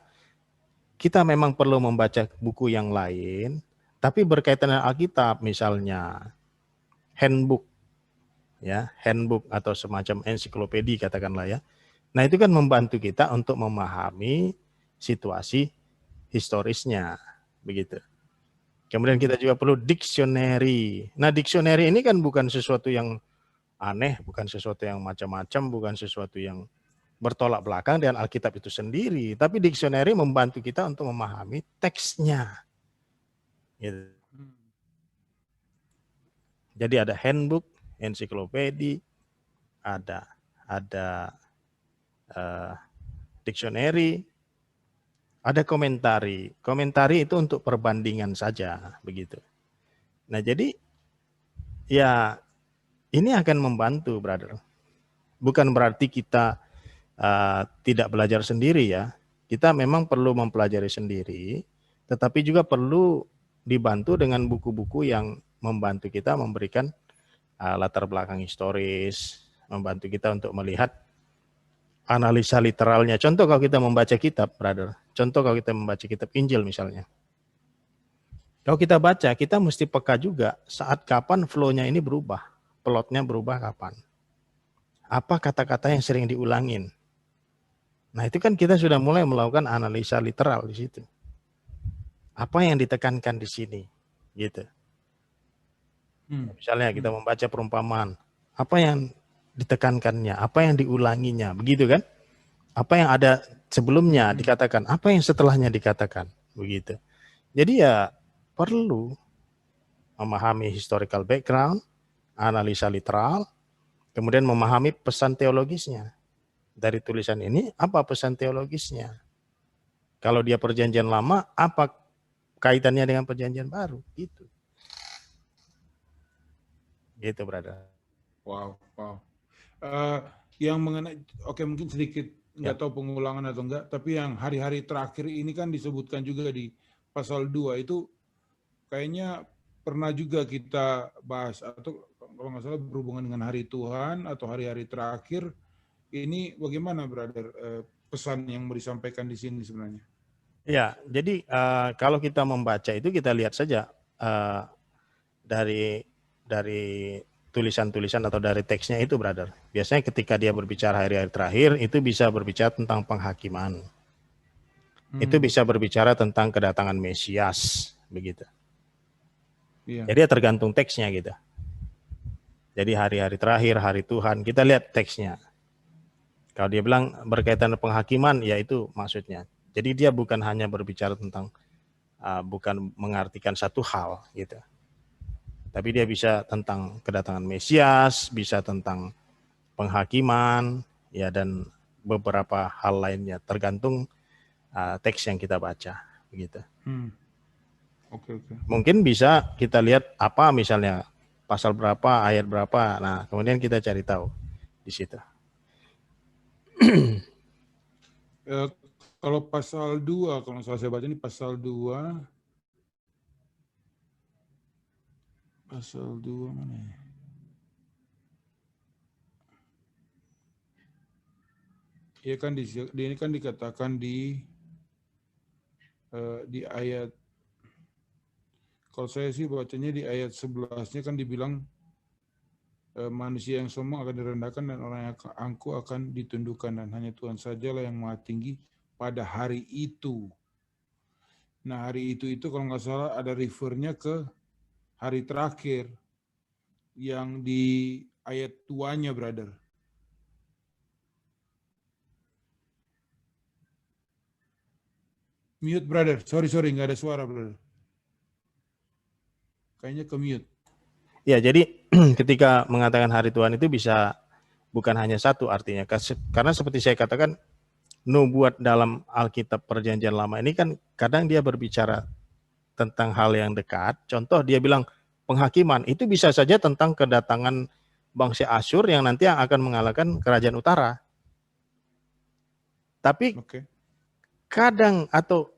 kita memang perlu membaca buku yang lain, tapi berkaitan dengan Alkitab, misalnya handbook ya, handbook atau semacam ensiklopedia katakanlah ya. Nah, itu kan membantu kita untuk memahami situasi historisnya, begitu. Kemudian kita juga perlu dictionary. Nah, dictionary ini kan bukan sesuatu yang aneh, bukan sesuatu yang macam-macam, bukan sesuatu yang bertolak belakang dengan Alkitab itu sendiri, tapi dictionary membantu kita untuk memahami teksnya. Gitu. Jadi ada handbook, ensiklopedia, ada dictionary, ada komentari. Komentari itu untuk perbandingan saja, begitu. Nah, jadi ya ini akan membantu, brother. Bukan berarti kita tidak belajar sendiri ya. Kita memang perlu mempelajari sendiri, tetapi juga perlu dibantu dengan buku-buku yang membantu kita memberikan latar belakang historis, membantu kita untuk melihat analisa literalnya. Contoh kalau kita membaca kitab, brother. Contoh kalau kita membaca kitab Injil misalnya. Kalau kita baca, kita mesti peka juga saat kapan flow-nya ini berubah. Plotnya berubah kapan. Apa kata-kata yang sering diulangin. Nah, itu kan kita sudah mulai melakukan analisa literal di situ. Apa yang ditekankan di sini, gitu. Misalnya kita membaca perumpamaan, apa yang ditekankannya, apa yang diulanginya, begitu kan? Apa yang ada sebelumnya dikatakan, apa yang setelahnya dikatakan, begitu. Jadi ya perlu memahami historical background, analisa literal, kemudian memahami pesan teologisnya. Dari tulisan ini, apa pesan teologisnya? Kalau dia perjanjian lama, apa kaitannya dengan perjanjian baru? Gitu. Gitu, brother. Wow. Yang mengenai, oke mungkin sedikit nggak tahu pengulangan atau enggak, tapi yang hari-hari terakhir ini kan disebutkan juga di pasal 2 itu kayaknya pernah juga kita bahas, atau kalau nggak salah berhubungan dengan hari Tuhan atau hari-hari terakhir. Ini bagaimana, brother, pesan yang mau disampaikan di sini sebenarnya? Ya, jadi kalau kita membaca itu kita lihat saja dari tulisan-tulisan atau dari teksnya itu, brother. Biasanya ketika dia berbicara hari-hari terakhir itu bisa berbicara tentang penghakiman. Itu bisa berbicara tentang kedatangan Mesias, begitu. Jadi ya tergantung teksnya gitu. Jadi hari-hari terakhir, hari Tuhan, kita lihat teksnya. Kalau dia bilang berkaitan dengan penghakiman, ya itu maksudnya. Jadi dia bukan hanya berbicara tentang, bukan mengartikan satu hal gitu. Tapi dia bisa tentang kedatangan Mesias, bisa tentang penghakiman, ya dan beberapa hal lainnya. Tergantung teks yang kita baca, begitu. Oke. Mungkin bisa kita lihat apa misalnya pasal berapa, ayat berapa. Nah, kemudian kita cari tahu di situ. Kalau pasal 2, kalau saya baca ini pasal 2. Pasal 2 mana ya? Ya kan ini kan dikatakan di ayat, kalau saya sih bacanya di ayat 11-nya kan dibilang manusia yang sombong akan direndahkan dan orang yang angkuh akan ditundukkan, dan hanya Tuhan sajalah yang maha tinggi pada hari itu. Nah, hari itu kalau nggak salah ada refernya ke hari terakhir yang di ayat 2-nya, brother. Mute, brother. Sorry, nggak ada suara, brother. Kayaknya ke mute. Ya, jadi ketika mengatakan hari Tuhan itu bisa bukan hanya satu artinya. Karena seperti saya katakan, nubuat dalam Alkitab Perjanjian Lama ini kan kadang dia berbicara tentang hal yang dekat. Contoh dia bilang penghakiman, itu bisa saja tentang kedatangan bangsa Asyur yang nanti akan mengalahkan kerajaan utara. Tapi kadang atau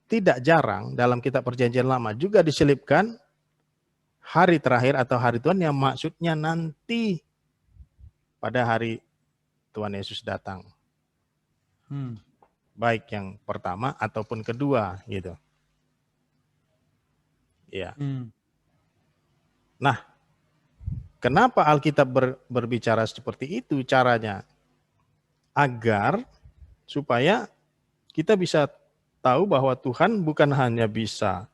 tidak jarang dalam kitab Perjanjian Lama juga diselipkan hari terakhir atau hari Tuhan yang maksudnya nanti pada hari Tuhan Yesus datang. Baik yang pertama ataupun kedua gitu. Ya. Nah, Kenapa Alkitab berbicara seperti itu caranya? Agar supaya kita bisa tahu bahwa Tuhan bukan hanya bisa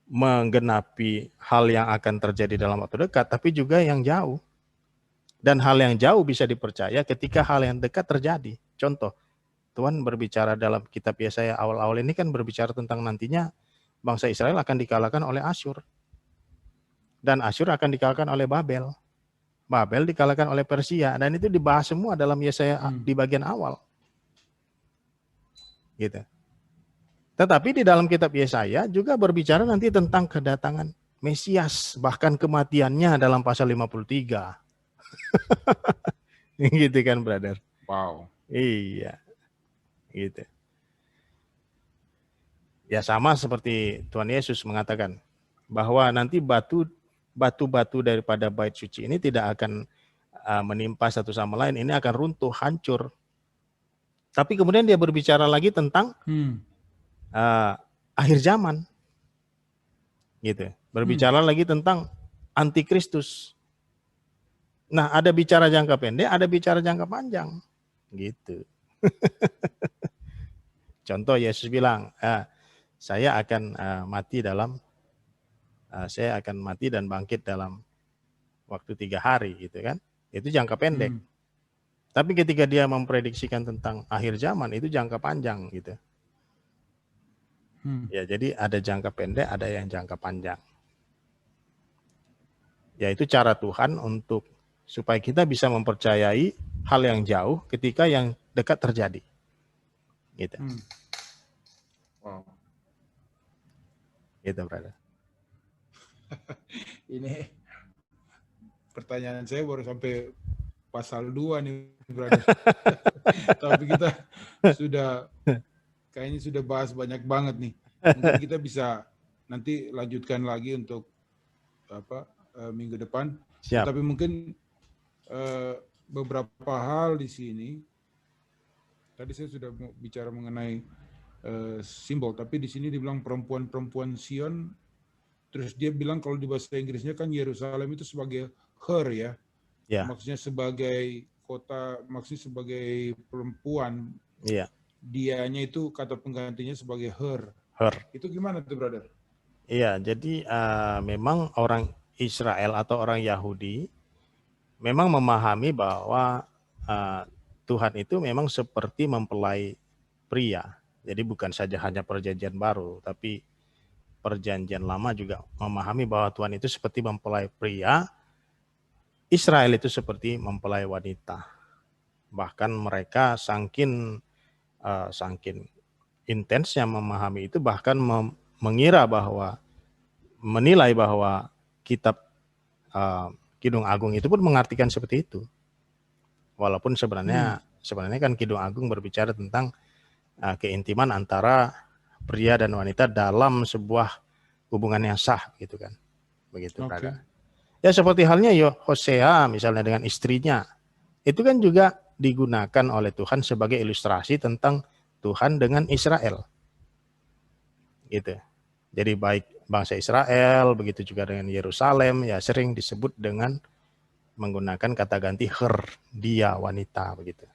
menggenapi hal yang akan terjadi dalam waktu dekat, tapi juga yang jauh. Dan hal yang jauh bisa dipercaya ketika hal yang dekat terjadi. Contoh, Tuhan berbicara dalam kitab Yesaya awal-awal ini kan berbicara tentang nantinya bangsa Israel akan dikalahkan oleh Asyur. Dan Asyur akan dikalahkan oleh Babel. Babel dikalahkan oleh Persia. Dan itu dibahas semua dalam Yesaya di bagian awal. Gitu. Tetapi di dalam kitab Yesaya juga berbicara nanti tentang kedatangan Mesias. Bahkan kematiannya dalam pasal 53. Gitu kan, brother? Wow. Iya. Gitu. Ya sama seperti Tuhan Yesus mengatakan bahwa nanti batu-batu daripada bait suci ini tidak akan menimpa satu sama lain, ini akan runtuh, hancur. Tapi kemudian dia berbicara lagi tentang akhir zaman, gitu. Berbicara lagi tentang antikristus. Nah, ada bicara jangka pendek, ada bicara jangka panjang, gitu. Contoh Yesus bilang, saya akan mati dan bangkit dalam waktu 3 hari, gitu kan? Itu jangka pendek. Tapi ketika dia memprediksikan tentang akhir zaman, itu jangka panjang, gitu. Ya, jadi ada jangka pendek, ada yang jangka panjang. Yaitu cara Tuhan untuk supaya kita bisa mempercayai hal yang jauh ketika yang dekat terjadi. Gitu. Wow. Gitu, brother. Ini pertanyaan saya baru sampai pasal 2 nih, brother. Tapi kita kayaknya sudah bahas banyak banget nih. Mungkin kita bisa nanti lanjutkan lagi untuk minggu depan. Siap. Tapi mungkin beberapa hal di sini. Tadi saya sudah bicara mengenai simbol, tapi di sini dibilang perempuan-perempuan Sion. Terus dia bilang kalau di bahasa Inggrisnya kan Yerusalem itu sebagai her ya. Yeah. Maksudnya sebagai kota, maksudnya sebagai perempuan. Iya. Yeah. Dianya itu kata penggantinya sebagai her. Her. Itu gimana tuh, brother? Iya, jadi memang orang Israel atau orang Yahudi memang memahami bahwa Tuhan itu memang seperti mempelai pria. Jadi bukan saja hanya perjanjian baru, tapi perjanjian lama juga memahami bahwa Tuhan itu seperti mempelai pria, Israel itu seperti mempelai wanita. Bahkan mereka saking intensnya memahami itu, bahkan menilai bahwa kitab Kidung Agung itu pun mengartikan seperti itu. Walaupun sebenarnya kan Kidung Agung berbicara tentang keintiman antara pria dan wanita dalam sebuah hubungan yang sah, gitu kan. Begitu, brother. Ya seperti halnya Hosea misalnya dengan istrinya. Itu kan juga digunakan oleh Tuhan sebagai ilustrasi tentang Tuhan dengan Israel. Gitu. Jadi baik bangsa Israel, begitu juga dengan Yerusalem, ya sering disebut dengan menggunakan kata ganti her, dia wanita, begitu.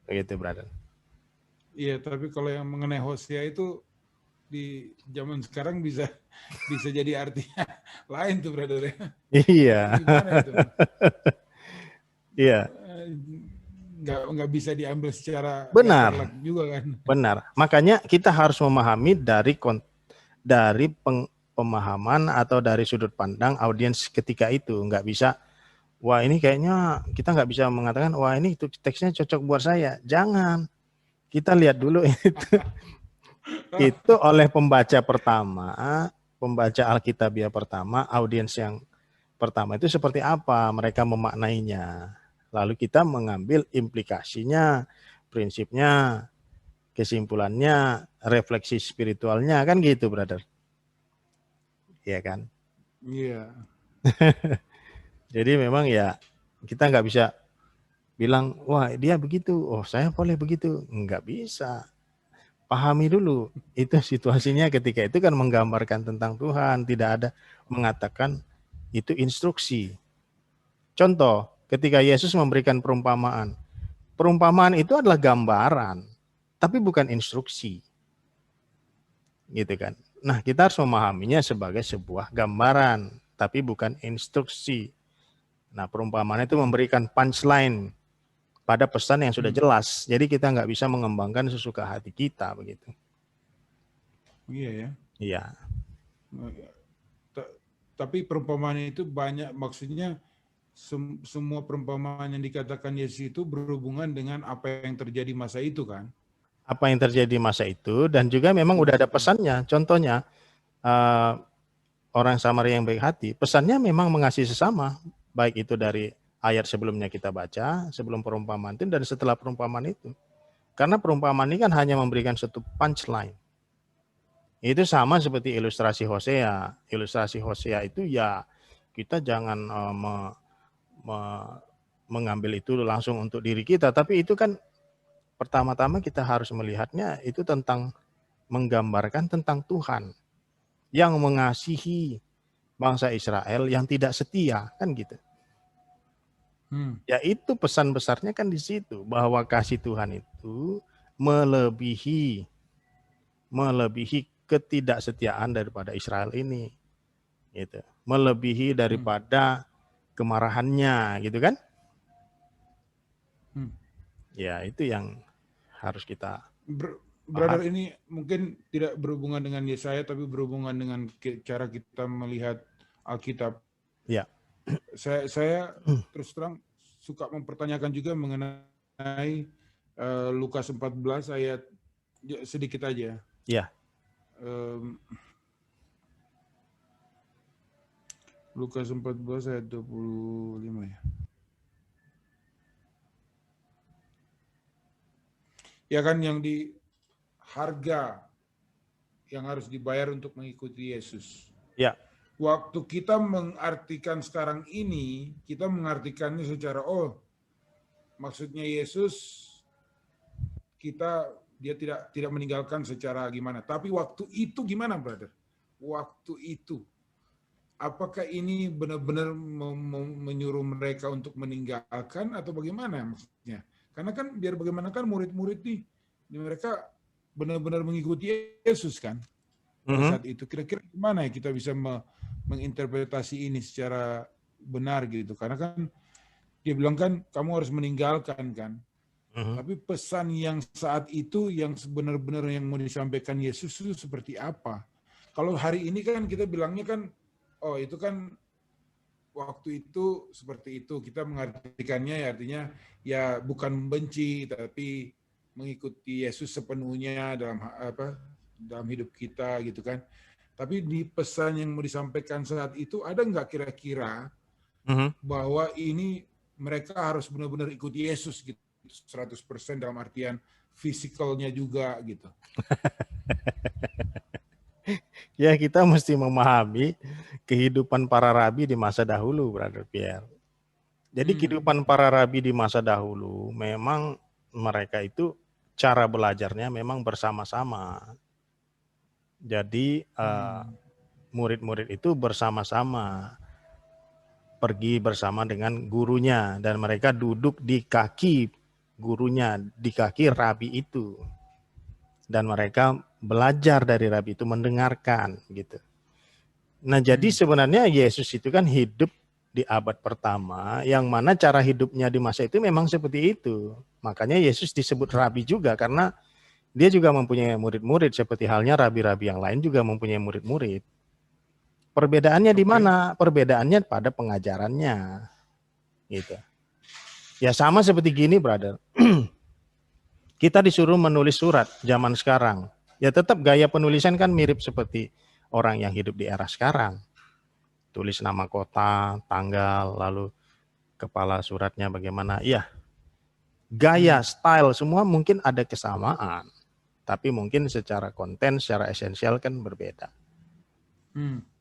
Begitu, brother. Iya, tapi kalau yang mengenai Hosea itu di zaman sekarang bisa jadi artinya lain tuh, brother. Iya. Gimana itu? Iya. Nggak bisa diambil secara benar juga kan. Benar. Makanya kita harus memahami dari pemahaman atau dari sudut pandang audiens ketika itu. Nggak bisa, wah ini kayaknya kita nggak bisa mengatakan, wah ini itu teksnya cocok buat saya. Jangan. Kita lihat dulu itu oleh pembaca pertama, pembaca Alkitabiah pertama, audiens yang pertama itu seperti apa mereka memaknainya. Lalu kita mengambil implikasinya, prinsipnya, kesimpulannya, refleksi spiritualnya, kan gitu, brother. Iya kan? Iya. Jadi memang ya kita nggak bisa bilang, wah dia begitu, oh saya boleh begitu. Nggak bisa. Pahami dulu, itu situasinya ketika itu kan menggambarkan tentang Tuhan, tidak ada mengatakan itu instruksi. Contoh, ketika Yesus memberikan perumpamaan, perumpamaan itu adalah gambaran, tapi bukan instruksi. Gitu kan. Nah, kita harus memahaminya sebagai sebuah gambaran, tapi bukan instruksi. Nah, perumpamaan itu memberikan punchline pada pesan yang sudah jelas. Jadi kita nggak bisa mengembangkan sesuka hati kita begitu. Iya ya. Iya. Tapi perumpamaan itu banyak, maksudnya semua perumpamaan yang dikatakan Yesus itu berhubungan dengan apa yang terjadi masa itu kan? Apa yang terjadi masa itu, dan juga memang udah ada pesannya. Contohnya, orang Samaria yang baik hati, pesannya memang mengasihi sesama, baik itu dari ayat sebelumnya kita baca, sebelum perumpamaan itu, dan setelah perumpamaan itu. Karena perumpamaan ini kan hanya memberikan satu punchline. Itu sama seperti ilustrasi Hosea. Ilustrasi Hosea itu ya kita jangan mengambil itu langsung untuk diri kita, tapi itu kan pertama-tama kita harus melihatnya itu tentang menggambarkan tentang Tuhan yang mengasihi bangsa Israel yang tidak setia, kan gitu. Ya itu pesan besarnya kan di situ, bahwa kasih Tuhan itu melebihi ketidaksetiaan daripada Israel ini, gitu. Melebihi daripada kemarahannya, gitu kan? Ya itu yang harus kita. Brother, ini mungkin tidak berhubungan dengan Yesaya, tapi berhubungan dengan cara kita melihat Alkitab. Ya. Saya terus terang suka mempertanyakan juga mengenai Lukas 14 ayat sedikit aja. Ya. Lukas 14 ayat 25 ya. Ya kan, yang di harga yang harus dibayar untuk mengikuti Yesus. Ya. Waktu kita mengartikan sekarang ini, kita mengartikannya secara maksudnya Yesus dia tidak meninggalkan secara gimana. Tapi waktu itu gimana, brother? Waktu itu apakah ini benar-benar menyuruh mereka untuk meninggalkan atau bagaimana maksudnya? Karena kan biar bagaimana kan murid-murid nih, mereka benar-benar mengikuti Yesus kan pada saat itu. Kira-kira gimana ya kita bisa menginterpretasi ini secara benar gitu? Karena kan dia bilang kan kamu harus meninggalkan kan. Tapi pesan yang saat itu yang benar-benar yang mau disampaikan Yesus itu seperti apa? Kalau hari ini kan kita bilangnya kan, itu kan waktu itu seperti itu, kita mengartikannya ya artinya ya bukan membenci tapi mengikuti Yesus sepenuhnya dalam hidup kita gitu kan. Tapi di pesan yang mau disampaikan saat itu ada nggak kira-kira bahwa ini mereka harus benar-benar ikuti Yesus gitu 100% dalam artian fisikalnya juga gitu. Ya kita mesti memahami kehidupan para rabi di masa dahulu, Brother Pierre. Jadi kehidupan para rabi di masa dahulu memang mereka itu cara belajarnya memang bersama-sama. Jadi murid-murid itu bersama-sama pergi bersama dengan gurunya, dan mereka duduk di kaki gurunya, di kaki rabi itu, dan mereka belajar dari rabi itu, mendengarkan gitu. Nah jadi sebenarnya Yesus itu kan hidup di abad pertama, yang mana cara hidupnya di masa itu memang seperti itu. Makanya Yesus disebut rabi juga, karena dia juga mempunyai murid-murid, seperti halnya rabi-rabi yang lain juga mempunyai murid-murid. Perbedaannya di mana? Perbedaannya pada pengajarannya, gitu. Ya sama seperti gini, brother. Kita disuruh menulis surat zaman sekarang. Ya tetap gaya penulisan kan mirip seperti orang yang hidup di era sekarang. Tulis nama kota, tanggal, lalu kepala suratnya bagaimana. Ya, gaya, style, semua mungkin ada kesamaan. Tapi mungkin secara konten, secara esensial kan berbeda.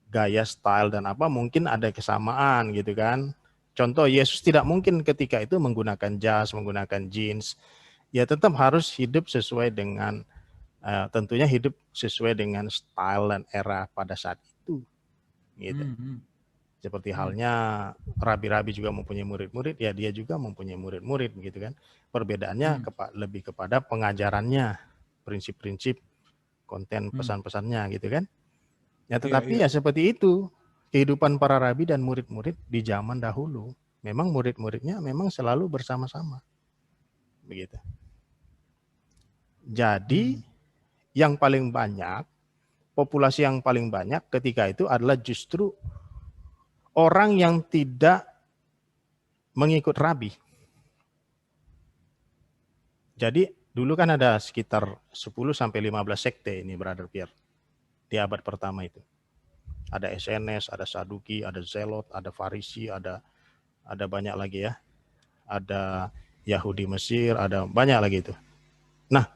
Gaya, style, dan apa mungkin ada kesamaan gitu kan. Contoh, Yesus tidak mungkin ketika itu menggunakan jas, menggunakan jeans. Ya tetap harus hidup sesuai dengan, tentunya hidup sesuai dengan style dan era pada saat itu. Gitu. Seperti halnya rabi-rabi juga mempunyai murid-murid, ya dia juga mempunyai murid-murid begitu kan. Perbedaannya lebih kepada pengajarannya, prinsip-prinsip, konten pesan-pesannya gitu kan. Ya tetapi ya seperti itu kehidupan para rabi dan murid-murid di zaman dahulu. Memang murid-muridnya memang selalu bersama-sama. Begitu. Jadi yang paling banyak, populasi yang paling banyak ketika itu adalah justru orang yang tidak mengikut rabi. Jadi dulu kan ada sekitar 10 sampai 15 sekte ini, Brother Pierre. Di abad pertama itu. Ada SNS, ada Saduki, ada Zelot, ada Farisi, ada banyak lagi ya. Ada Yahudi Mesir, ada banyak lagi itu. Nah,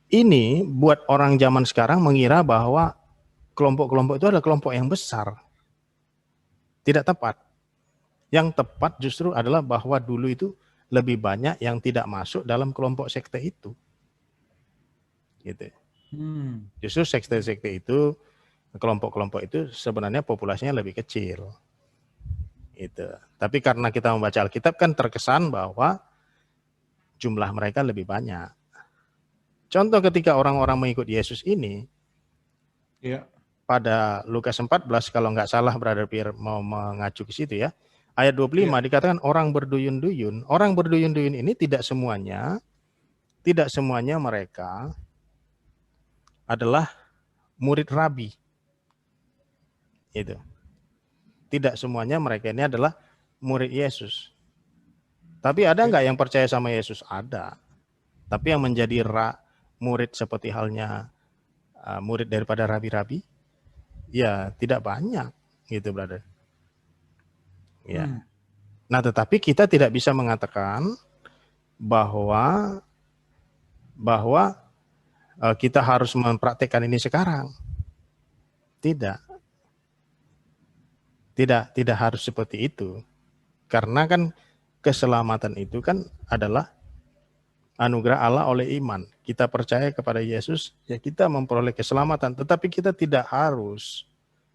ini buat orang zaman sekarang mengira bahwa kelompok-kelompok itu adalah kelompok yang besar. Tidak tepat. Yang tepat justru adalah bahwa dulu itu lebih banyak yang tidak masuk dalam kelompok sekte itu. Gitu. Justru sekte-sekte itu, kelompok-kelompok itu sebenarnya populasinya lebih kecil. Itu. Tapi karena kita membaca Alkitab kan terkesan bahwa jumlah mereka lebih banyak. Contoh ketika orang-orang mengikut Yesus ini, pada Lukas 14 kalau nggak salah Brother Pierre mau mengacu ke situ ya, ayat 25 dikatakan orang berduyun-duyun. Orang berduyun-duyun ini tidak semuanya mereka adalah murid rabi. Itu. Tidak semuanya mereka ini adalah murid Yesus. Tapi ada nggak yang percaya sama Yesus? Ada. Tapi yang menjadi murid seperti halnya murid daripada rabi-rabi, ya tidak banyak, gitu, brother. Ya. Nah, tetapi kita tidak bisa mengatakan bahwa kita harus mempraktekkan ini sekarang. Tidak harus seperti itu. Karena kan keselamatan itu kan adalah anugerah Allah oleh iman. Kita percaya kepada Yesus, ya kita memperoleh keselamatan. Tetapi kita tidak harus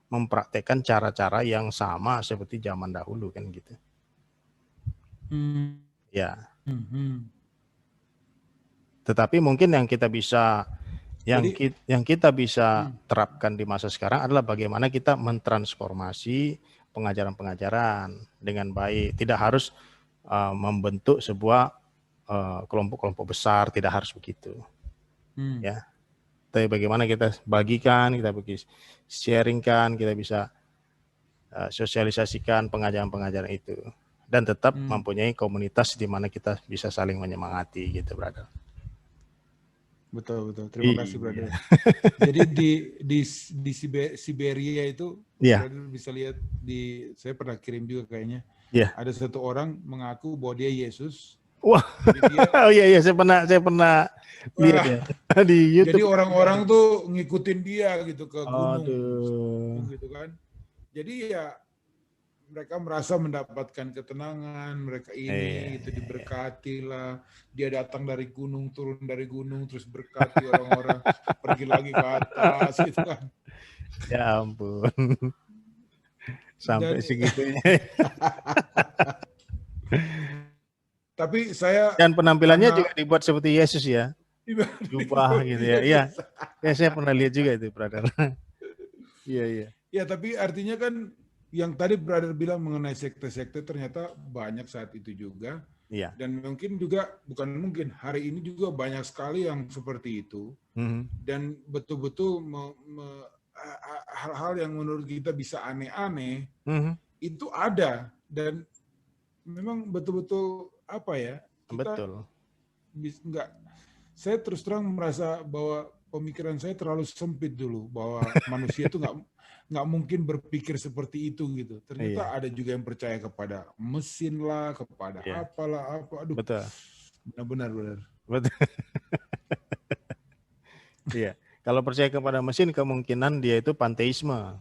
mempraktekkan cara-cara yang sama seperti zaman dahulu kan gitu. Ya. Tetapi mungkin yang kita bisa terapkan di masa sekarang adalah bagaimana kita mentransformasi pengajaran-pengajaran dengan baik. Tidak harus membentuk sebuah kelompok-kelompok besar, tidak harus begitu. Ya. Tapi bagaimana kita bagikan, kita sharingkan, kita bisa sosialisasikan pengajaran-pengajaran itu dan tetap mempunyai komunitas di mana kita bisa saling menyemangati gitu, brother. Betul. Terima kasih, brother. Jadi di Siberia itu, brother bisa lihat saya pernah kirim juga kayaknya. Ada satu orang mengaku bahwa dia Yesus. Wah, iya saya pernah lihat ya di YouTube. Jadi orang-orang tuh ngikutin dia gitu ke gunung, gitu kan. Jadi ya mereka merasa mendapatkan ketenangan, mereka ini gitu diberkati lah. Dia datang dari gunung, turun dari gunung, terus berkati orang-orang, pergi lagi ke atas gitu kan. Ya ampun, sampai segitunya. Tapi saya dan penampilannya juga dibuat seperti Yesus ya, jubah gitu ya. Iya, saya pernah lihat juga itu, brother. Iya. Ya, tapi artinya kan yang tadi brother bilang mengenai sekte-sekte ternyata banyak saat itu juga. Iya. Dan mungkin juga, bukan mungkin, hari ini juga banyak sekali yang seperti itu. Dan betul-betul hal-hal yang menurut kita bisa aneh-aneh, itu ada. Dan memang betul-betul apa ya, kita saya terus terang merasa bahwa pemikiran saya terlalu sempit dulu, bahwa manusia itu nggak mungkin berpikir seperti itu gitu. Ternyata ada juga yang percaya kepada mesin lah, kepada apalah apa. Aduh. Betul. Benar. Betul. Iya. Kalau percaya kepada mesin, kemungkinan dia itu panteisme.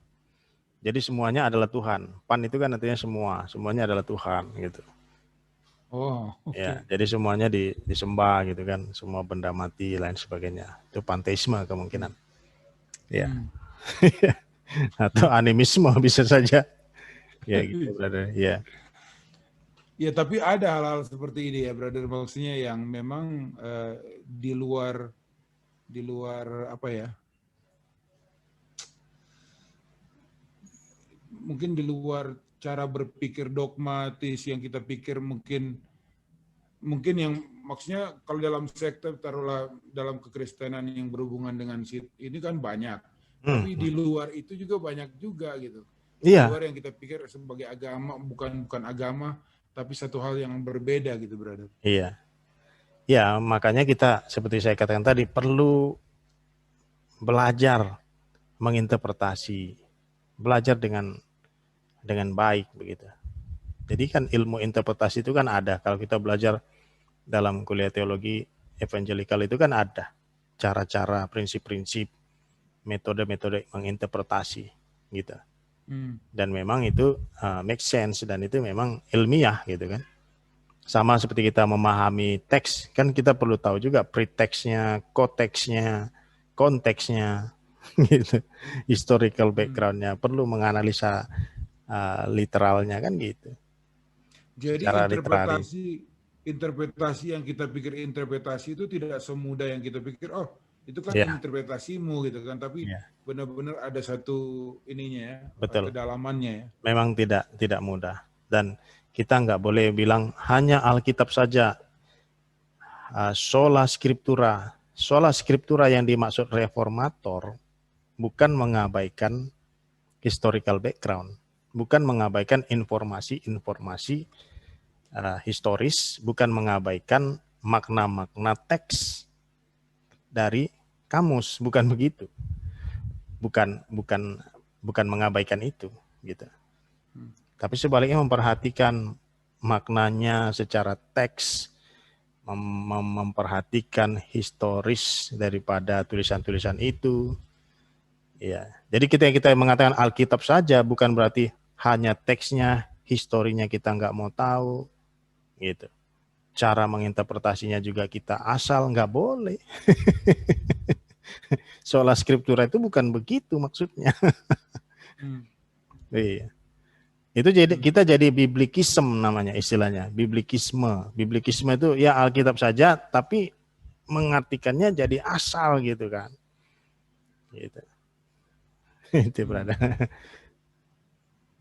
Jadi semuanya adalah Tuhan. Pan itu kan artinya semuanya adalah Tuhan gitu. Ya, jadi semuanya disembah gitu kan, semua benda mati lain sebagainya. Itu panteisme kemungkinan. Ya. Atau animisme bisa saja. Ya gitu, brother. Ya. Ya, tapi ada hal-hal seperti ini ya, brother. Maksudnya yang memang di luar apa ya? Mungkin di luar cara berpikir dogmatis yang kita pikir mungkin yang maksudnya kalau dalam sekte taruhlah dalam kekristenan yang berhubungan dengan ini kan banyak. Tapi di luar itu juga banyak juga gitu. Di Iya. luar yang kita pikir sebagai agama bukan agama tapi satu hal yang berbeda gitu, brother. Iya. Ya, makanya kita seperti saya katakan tadi perlu belajar menginterpretasi, belajar dengan baik begitu. Jadi kan ilmu interpretasi itu kan ada. Kalau kita belajar dalam kuliah teologi evangelikal itu kan ada cara-cara, prinsip-prinsip, metode-metode menginterpretasi gitu. Dan memang itu make sense dan itu memang ilmiah gitu kan. Sama seperti kita memahami teks, kan kita perlu tahu juga preteksnya, koteksnya, konteksnya, gitu, historical backgroundnya, perlu menganalisa literalnya kan gitu. Jadi Secara literari. interpretasi yang kita pikir interpretasi itu tidak semudah yang kita pikir. Oh, itu kan Ya, interpretasimu gitu kan. Tapi ya, benar-benar ada satu ininya ya, betul. kedalamannya ya. Memang tidak mudah. Dan kita nggak boleh bilang hanya Alkitab saja. Sola scriptura. Sola scriptura yang dimaksud reformator bukan mengabaikan historical background, bukan mengabaikan informasi-informasi historis, bukan mengabaikan makna-makna teks dari kamus, bukan begitu. Bukan mengabaikan itu gitu. Tapi sebaliknya memperhatikan maknanya secara teks, memperhatikan historis daripada tulisan-tulisan itu. Ya, jadi kita mengatakan Alkitab saja bukan berarti hanya teksnya, historinya kita nggak mau tahu, gitu. Cara menginterpretasinya juga kita asal nggak boleh. Sola scriptura itu bukan begitu maksudnya. Iya. Itu kita jadi biblikisme namanya istilahnya, biblikisme. Biblikisme itu ya Alkitab saja tapi mengartikannya jadi asal gitu kan. Gitu. Itu berada.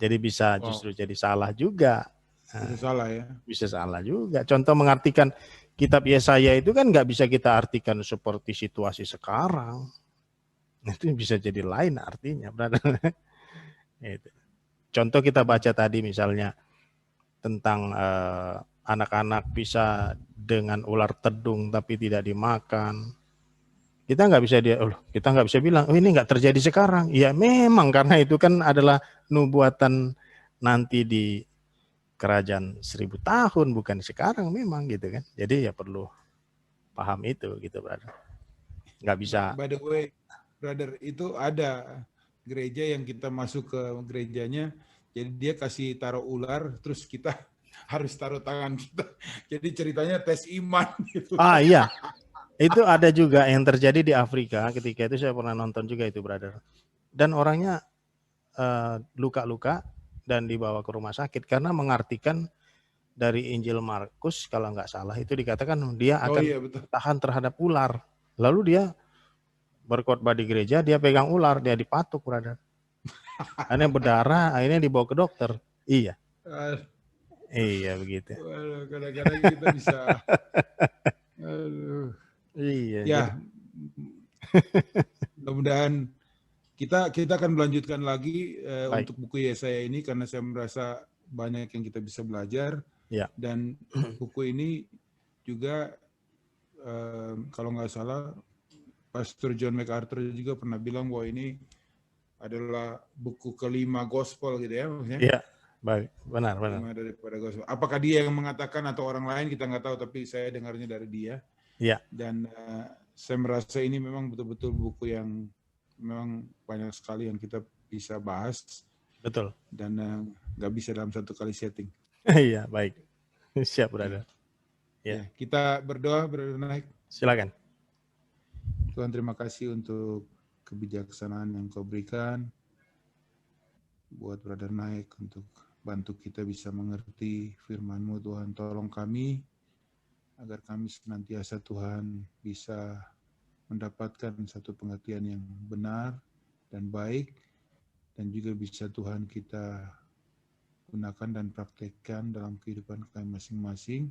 Jadi bisa justru jadi salah juga. Bisa salah ya. Bisa salah juga. Contoh mengartikan kitab Yesaya itu kan nggak bisa kita artikan seperti situasi sekarang. Itu bisa jadi lain artinya. Itu. Contoh kita baca tadi misalnya tentang anak-anak bisa dengan ular tedung tapi tidak dimakan. Kita nggak bisa bilang, oh ini nggak terjadi sekarang. Ya memang karena itu kan adalah nubuatan nanti di kerajaan 1000 tahun, bukan sekarang memang gitu kan. Jadi ya perlu paham itu gitu, brother. Nggak bisa. By the way, brother, itu ada gereja yang kita masuk ke gerejanya, jadi dia kasih taruh ular, terus kita harus taruh tangan kita. Jadi ceritanya tes iman gitu. Ah iya, itu ada juga yang terjadi di Afrika. Ketika itu saya pernah nonton juga itu, brother. Dan orangnya luka-luka dan dibawa ke rumah sakit karena mengartikan dari Injil Markus kalau nggak salah itu dikatakan dia akan tahan terhadap ular. Lalu dia berkhotbah di gereja, dia pegang ular, dia dipatuk, brother. Akhirnya berdarah, akhirnya dibawa ke dokter. Iya. Iya begitu. Kadang-kadang kita bisa. Iya. Ya. Mudah-mudahan kita akan melanjutkan lagi untuk buku Yesaya ini karena saya merasa banyak yang kita bisa belajar. Ya. Dan buku ini juga kalau nggak salah Pastor John MacArthur juga pernah bilang bahwa ini adalah buku kelima gospel gitu ya maksudnya. Iya, baik, benar. Daripada gospel. Apakah dia yang mengatakan atau orang lain kita nggak tahu, tapi saya dengarnya dari dia. Iya. Dan saya merasa ini memang betul-betul buku yang memang banyak sekali yang kita bisa bahas. Betul. Dan nggak bisa dalam satu kali setting. Iya, baik. Siap, brother. Ya. Kita berdoa, Brother Naik. Silakan. Tuhan, terima kasih untuk kebijaksanaan yang Kau berikan. buat Brother Naik untuk bantu kita bisa mengerti firman-Mu Tuhan. Tolong kami agar kami senantiasa Tuhan bisa mendapatkan satu pengertian yang benar dan baik, dan juga bisa Tuhan kita gunakan dan praktekkan dalam kehidupan kami masing-masing.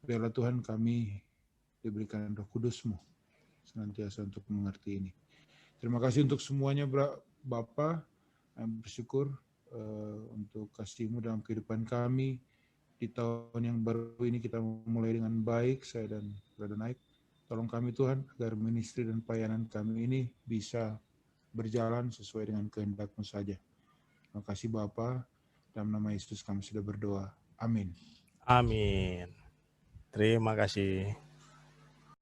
Biarlah Tuhan kami diberikan Roh Kudus-Mu senantiasa untuk mengerti ini. Terima kasih untuk semuanya Bapa. Kami bersyukur untuk kasih-Mu dalam kehidupan kami. Di tahun yang baru ini kita mulai dengan baik, saya dan Brother Naik. Tolong kami Tuhan agar ministry dan pelayanan kami ini bisa berjalan sesuai dengan kehendak-Mu saja. Terima kasih Bapa. Dalam nama Yesus kami sudah berdoa. Amin. Amin. Terima kasih.